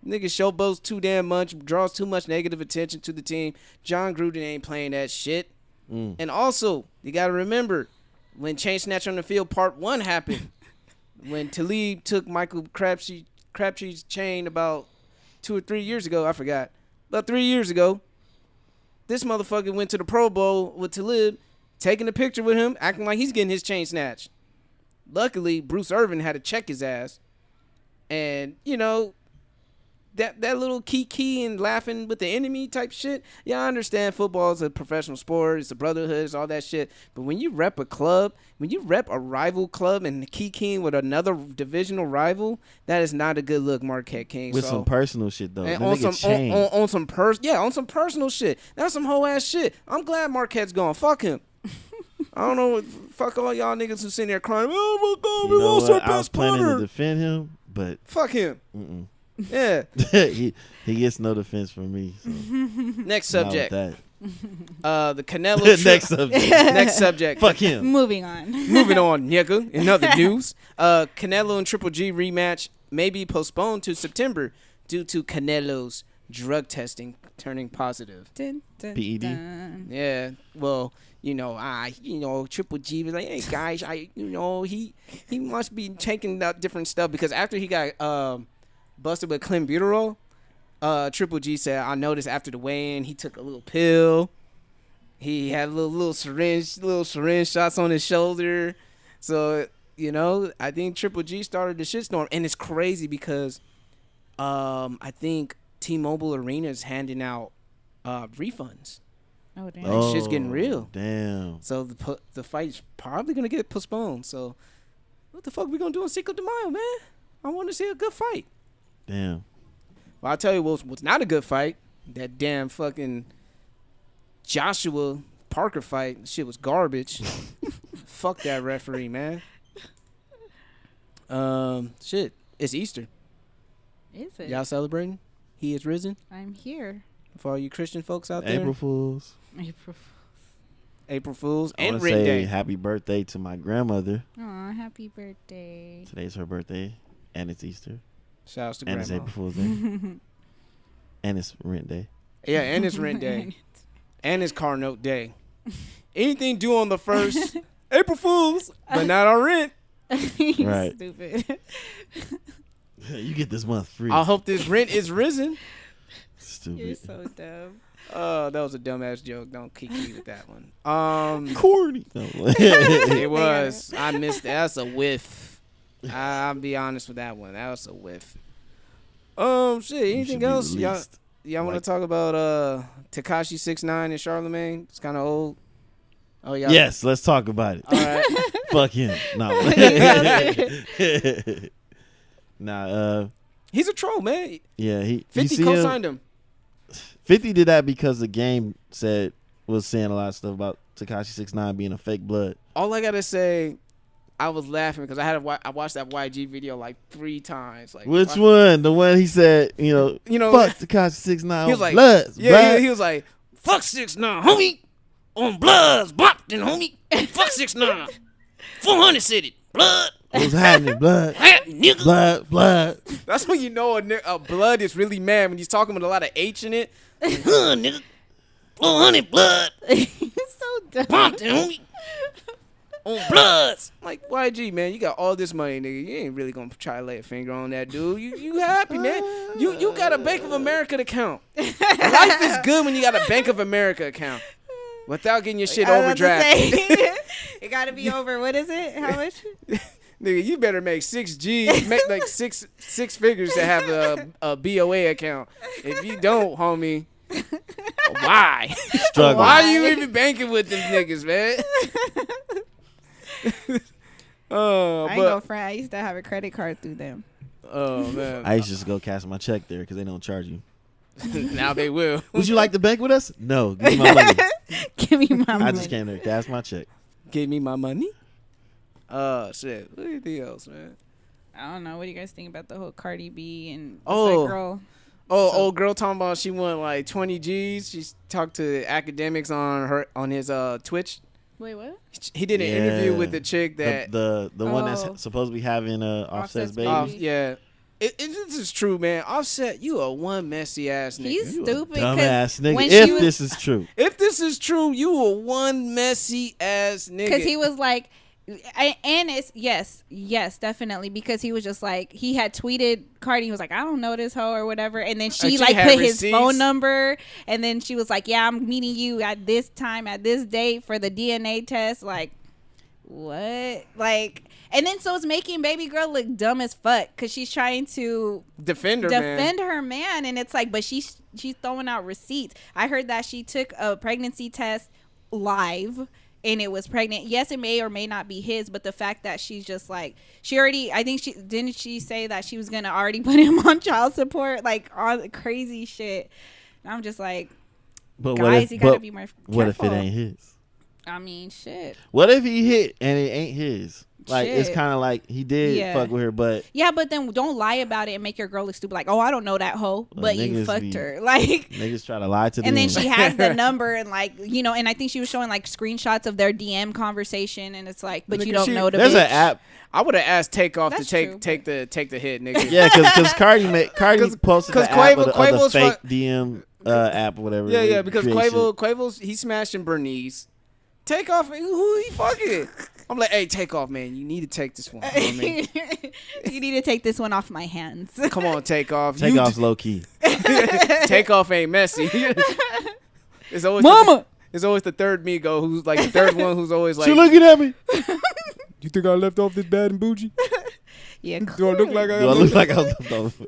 Nigga showboats too damn much, draws too much negative attention to the team. John Gruden ain't playing that shit. And also, you got to remember, when Chain Snatch on the Field Part 1 happened, when Talib took Michael Crabtree's chain about 2 or 3 years ago, I forgot, about 3 years ago, this motherfucker went to the Pro Bowl with Talib, taking a picture with him, acting like he's getting his chain snatched. Luckily, Bruce Irvin had to check his ass. And, you know, that little kiki and laughing with the enemy type shit, yeah, I understand football is a professional sport, it's a brotherhood, it's all that shit. But when you rep a club, when you rep a rival club and kikiing with another divisional rival, that is not a good look, Marquette King. With some personal shit though. And on some personal shit. That's some whole ass shit. I'm glad Marquette's gone. Fuck him. I don't know. Fuck all y'all niggas who sitting there crying. Oh my God, we lost our best punter. I was planning to defend him, but fuck him. Yeah. he gets no defense from me. So. Next subject. The Canelo. Next subject. Fuck him. Moving on, nigga. In other news, Canelo and Triple G rematch may be postponed to September due to Canelo's drug testing turning positive. Dun, dun, PED. Dun. Yeah. Well, Triple G was like, hey guys, he must be taking out different stuff, because after he got busted with clenbuterol, Triple G said, I noticed after the weigh-in he took a little pill. He had little syringe shots on his shoulder. So, I think Triple G started the shitstorm. And it's crazy because I think T-Mobile Arena is handing out refunds. Oh, damn. Like, shit's getting real. Damn. So the fight's probably going to get postponed. So what the fuck we going to do on Cinco de Mayo, man? I want to see a good fight. Damn. Well, I'll tell you what's not a good fight. That damn fucking Joshua Parker fight. Shit was garbage. Fuck that referee, man. Shit. It's Easter. Is it? Y'all celebrating? He is risen? I'm here. For all you Christian folks out there. April Fools. April Fools. I And Ring Day. Happy birthday to my grandmother. Aw, happy birthday. Today's her birthday. And it's Easter. Shouts to and Grandma. It's April Fool's Day. And it's rent day. Yeah, and it's rent day. And it's car note day. Anything due on the 1st, April Fools, but not on rent. Right. Stupid. You get this month free. I hope this rent is risen. Stupid. You're so dumb. That was a dumbass joke. Don't kick me with that one. Corny. It was. I missed that. That's a whiff. I'll be honest with that one. That was a whiff. Shit. Anything else? Y'all want to talk about Tekashi 6ix9ine and Charlamagne? It's kind of old. Oh yeah. Yes, let's talk about it. All right. Fuck him. No. He's a troll, man. Yeah, 50 co-signed him. 50 did that because the game was saying a lot of stuff about Tekashi 6ix9ine being a fake blood. All I gotta say, I was laughing because I watched that YG video like 3 times. Like, which one? The one he said, fuck Tekashi 6ix9ine. He was like, Bloods. Yeah, he was like, fuck 6ix9ine, homie. On Bloods, blocked then, homie. Fuck 6ix9ine. 400 said it. Blood. What's happening? Blood. Nigga. Blood. That's when you know a blood is really mad when he's talking with a lot of H in it. Nigga. 400 blood. He's so dumb. Bumped then, homie. On Bloods. I'm like, YG, man, you got all this money, nigga. You ain't really gonna try to lay a finger on that dude. You happy, man. You got a Bank of America account. Life is good when you got a Bank of America account. Without getting your shit overdrafted. It gotta be over. What is it? How much? Nigga, you better make 6 G's, make like six figures to have a BOA account. If you don't, homie, why? Struggling. Why are you even banking with them niggas, man? I ain't gonna front. I used to have a credit card through them. Oh man, I used to just go cash my check there because they don't charge you. Now they will. Would you like to bank with us? No, give me my money. Give me my money. I just came there to cash my check. Give me my money. Shit. Anything else, man? I don't know. What do you guys think about the whole Cardi B and girl? Old girl talking about she won like 20 G's. She talked to academics on his Twitch. Wait, what? He did an interview with the chick that the one that's supposed to be having Offset's baby. Yeah. This is true, man. Offset, you are one messy ass nigga. He's You stupid. Dumbass nigga. This is true. If this is true, you are one messy ass nigga. Because he was like, and it's yes, definitely. Because he was just like, he had tweeted Cardi. He was like, I don't know this hoe or whatever. And then she like put his phone number. And then she was like, yeah, I'm meeting you at this time, at this date for the DNA test. Like, what? Like, and then so it's making baby girl look dumb as fuck because she's trying to defend her man, and it's like, but she's throwing out receipts. I heard that she took a pregnancy test live and it was pregnant. Yes, it may or may not be his, but the fact that she's just like, didn't she say that she was gonna already put him on child support, like all the crazy shit. And I'm just like, but guys, you gotta be more careful. What if it ain't his? I mean, shit. What if he hit and it ain't his? Like, shit. It's kind of like he did fuck with her, but... Yeah, but then don't lie about it and make your girl look stupid. Like, oh, I don't know that hoe, but you fucked her. Like, niggas try to lie to them. And then she has the number and like, and I think she was showing like screenshots of their DM conversation, and it's like, but you don't know the There's bitch. an app. I would have asked Takeoff That's to take true. the hit, nigga. Yeah, because Cardi posted the app of the Quavo's fake DM app or whatever. Yeah, because Quavo's he smashing Bernice. Takeoff, who he fucking? I'm like, hey, Takeoff, man, you need to take this one. You need to take this one off my hands. Come on, Takeoff. Takeoff's low key. Takeoff ain't messy. It's always Mama. It's always the third Migo who's like the third one who's always like, She looking at me. You think I left off this bad and bougie? Yeah. Do I look like I? Do I look like I was left off?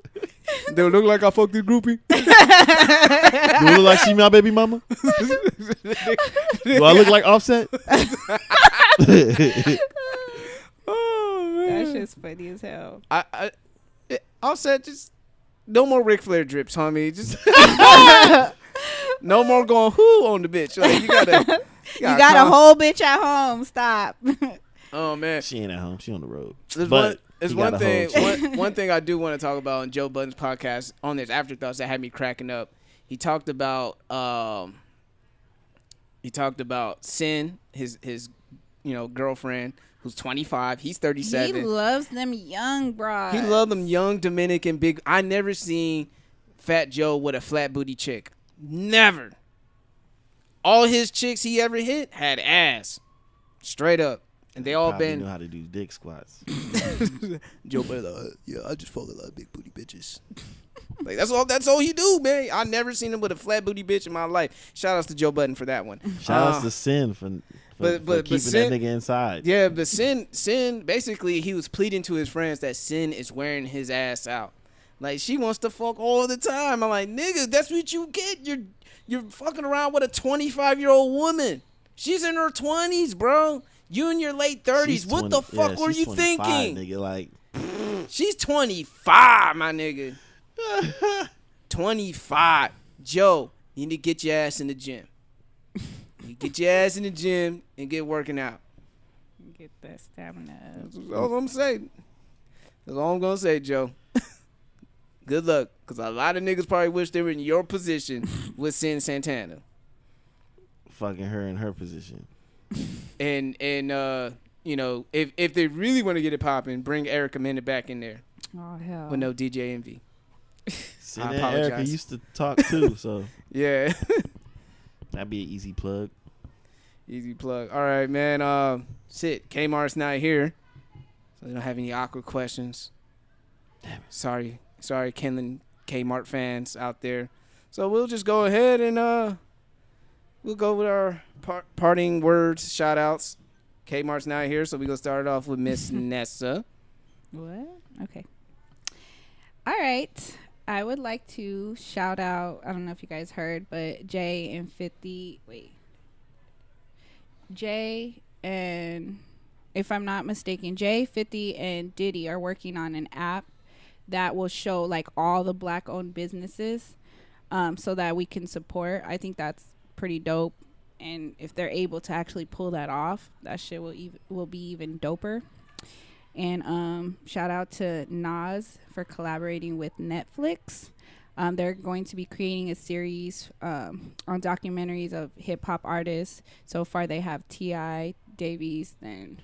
Do I look like I fucked this groupie? Do I look like she my baby mama? Do I look like Offset? Oh man, That shit's funny as hell. Offset, just no more Ric Flair drips, homie. Just no more going who on the bitch. Like, you got a whole bitch at home. Stop. Oh man, She ain't at home. She on the road. There's one thing. One thing I do want to talk about on Joe Budden's podcast on this Afterthoughts that had me cracking up. He talked about Sin, his girlfriend who's 25. He's 37. He loves them young bros. He loved them young Dominican big. I never seen Fat Joe with a flat booty chick. Never. All his chicks he ever hit had ass, straight up. And they all Probably know how to do dick squats. Joe Budden, yeah, I just fuck a lot of big booty bitches. Like that's all he do, man. I never seen him with a flat booty bitch in my life. Shout outs to Joe Budden for that one. Shout outs to Sin for keeping Sin, that nigga inside. Yeah, but Sin basically he was pleading to his friends that Sin is wearing his ass out. Like she wants to fuck all the time. I'm like, nigga, that's what you get. You're fucking around with a 25-year-old woman. She's in her 20s, bro. You in your late 30s. What the fuck were you thinking? Nigga, like she's 25, my nigga. 25. Joe, you need to get your ass in the gym. You get your ass in the gym and get working out. Get that stamina up. That's all I'm saying. That's all I'm going to say, Joe. Good luck, because a lot of niggas probably wish they were in your position with Sin Santana. Fucking her in her position. And you know, if they really want to get it popping, bring Erica Mena back in there. Oh, hell. With no DJ Envy. Sin and Erica used to talk too, so. Yeah. That'd be an easy plug. Easy plug. All right, man. Shit, Kmart's not here, so they don't have any awkward questions. Damn it. Sorry, Kenlin Kmart fans out there. So we'll just go ahead and we'll go with our parting words, shout outs. Kmart's not here, so we're going to start it off with Miss Nessa. What? Okay. All right. I would like to shout out, I don't know if you guys heard, but Jay and, if I'm not mistaken, Jay, 50, and Diddy are working on an app that will show like all the black-owned businesses so that we can support. I think that's pretty dope. And if they're able to actually pull that off, that shit will be even doper. And shout out to Nas for collaborating with Netflix. They're going to be creating a series on documentaries of hip hop artists. So far, they have T.I., Davies, and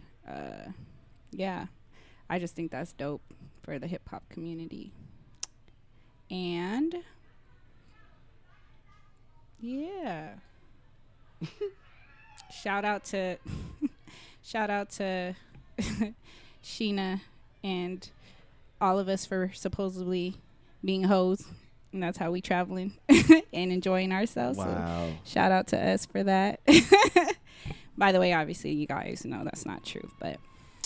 yeah, I just think that's dope for the hip hop community. And yeah, shout out to Sheena and all of us for supposedly being hoes, and that's how we traveling and enjoying ourselves. Wow. So shout out to us for that. By the way, obviously you guys know that's not true, but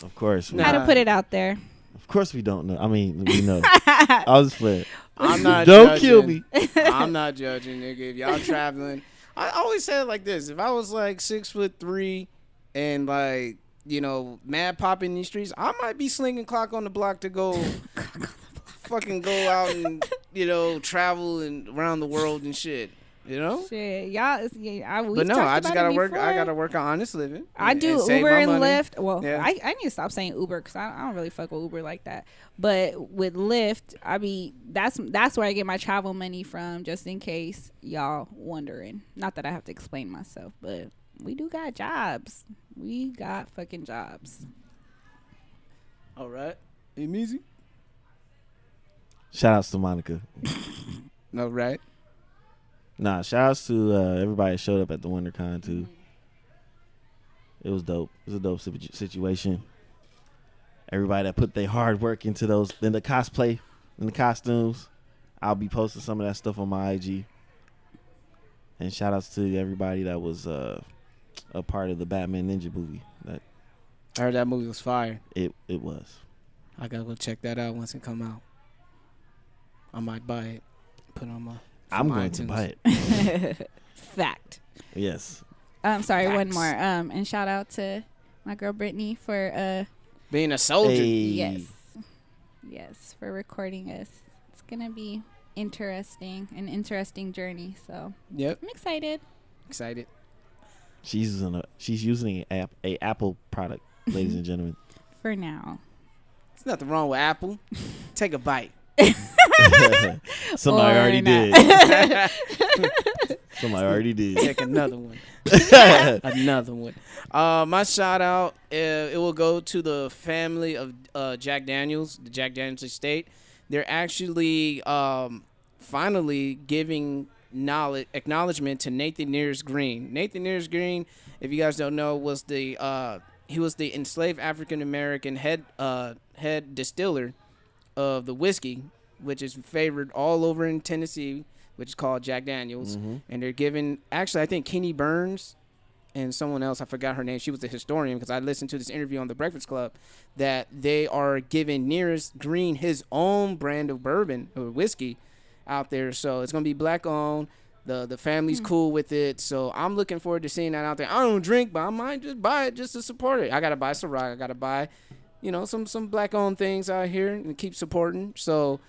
of course how to put it out there. Of course we don't know. I mean, we know. I was playing. I'm not don't judging. kill me. I'm not judging, nigga. If y'all traveling, I always say it like this: if I was like 6'3" and like, you know, mad pop in these streets, I might be slinging clock on the block to go fucking go out and, you know, travel and around the world and shit. You know? Shit, y'all. But no, I just gotta work. I gotta work on honest living. I do and Uber and money. Lyft. Well, yeah. I need to stop saying Uber because I don't really fuck with Uber like that. But with Lyft, I mean, that's where I get my travel money from, just in case y'all wondering. Not that I have to explain myself, but we do got jobs. We got fucking jobs. All right, easy. Shout outs to Monica. No, right. Nah, shout outs to everybody that showed up at the WonderCon too. It was dope. It was a dope situation. Everybody that put their hard work into the cosplay, in the costumes. I'll be posting some of that stuff on my IG. And shout outs to everybody that was a part of the Batman Ninja movie. That I heard that movie was fire. It was. I gotta go check that out once it come out. I might buy it. Put it on my. I'm going iTunes. to buy it. Fact. Yes. Sorry, Facts. one more. And shout out to my girl Brittany for being a soldier. Hey. Yes, for recording us. It's gonna be interesting, an interesting journey. So Yep. I'm excited. Excited. She's using a Apple product, ladies and gentlemen. For now. There's nothing wrong with Apple. Take a bite. Somebody Or already not. did. Somebody already did. Take another one. Another one. My shout out, it will go to the family of Jack Daniels, the Jack Daniels estate. They're actually finally giving acknowledgement to Nathan Nears Green. Nathan Nears Green, if you guys don't know, was he was the enslaved African American head distiller of the whiskey which is favored all over in Tennessee, which is called Jack Daniels. Mm-hmm. And they're giving, actually, I think Kenny Burns and someone else, I forgot her name. She was a historian because I listened to this interview on The Breakfast Club that they are giving Nearest Green his own brand of bourbon or whiskey out there. So it's going to be black owned. The family's cool with it. So I'm looking forward to seeing that out there. I don't drink, but I might just buy it just to support it. I got to buy Ciroc. I got to buy, some black owned things out here and keep supporting. So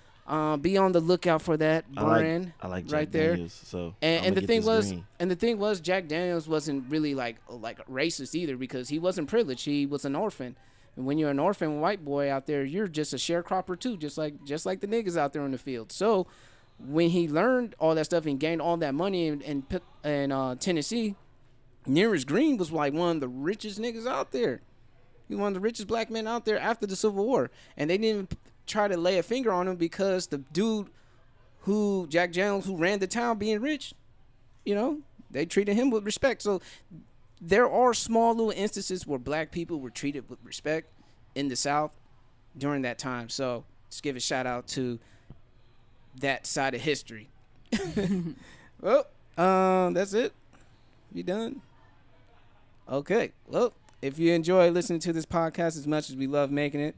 be on the lookout for that brand. I like Jack right there. Daniels, so And the thing was, Jack Daniels wasn't really like racist either because he wasn't privileged. He was an orphan. And when you're an orphan white boy out there, you're just a sharecropper too, just like the niggas out there in the field. So when he learned all that stuff and gained all that money in Tennessee, Nearest Green was like one of the richest niggas out there. He was one of the richest black men out there after the Civil War. And they didn't even try to lay a finger on him because the dude Jack Daniels, who ran the town being rich, they treated him with respect. So there are small little instances where black people were treated with respect in the South during that time. So just give a shout out to that side of history. Well, that's it. You done? Okay. Well, if you enjoy listening to this podcast as much as we love making it,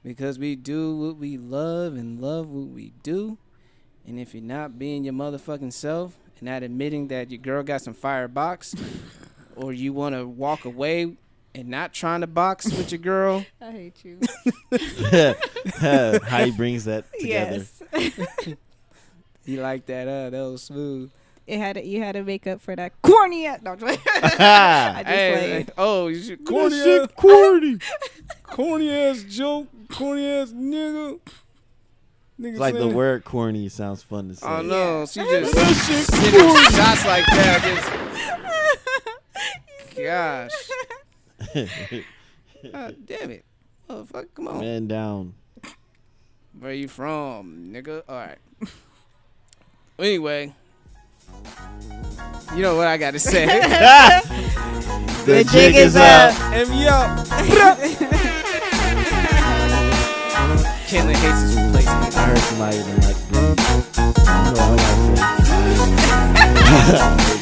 because we do what we love and love what we do, and if you're not being your motherfucking self and not admitting that your girl got some fire box, or you want to walk away and not trying to box with your girl. I hate you. How he brings that together. Yes. You like that? That was smooth. You had to make up for that corny ass. No, I just played. Oh, you should corny That ass, shit corny. corny ass joke, corny ass nigga. It's like the word corny sounds fun to say. Oh no, Yeah. she just sending shots like that. Gosh. God damn it. Oh, fuck, come on. Man down. Where you from, nigga? All right. Anyway, you know what I got to say. The jig is up. And we up. Caitlin hates his replacement. I heard somebody like, I don't know what I gotta say.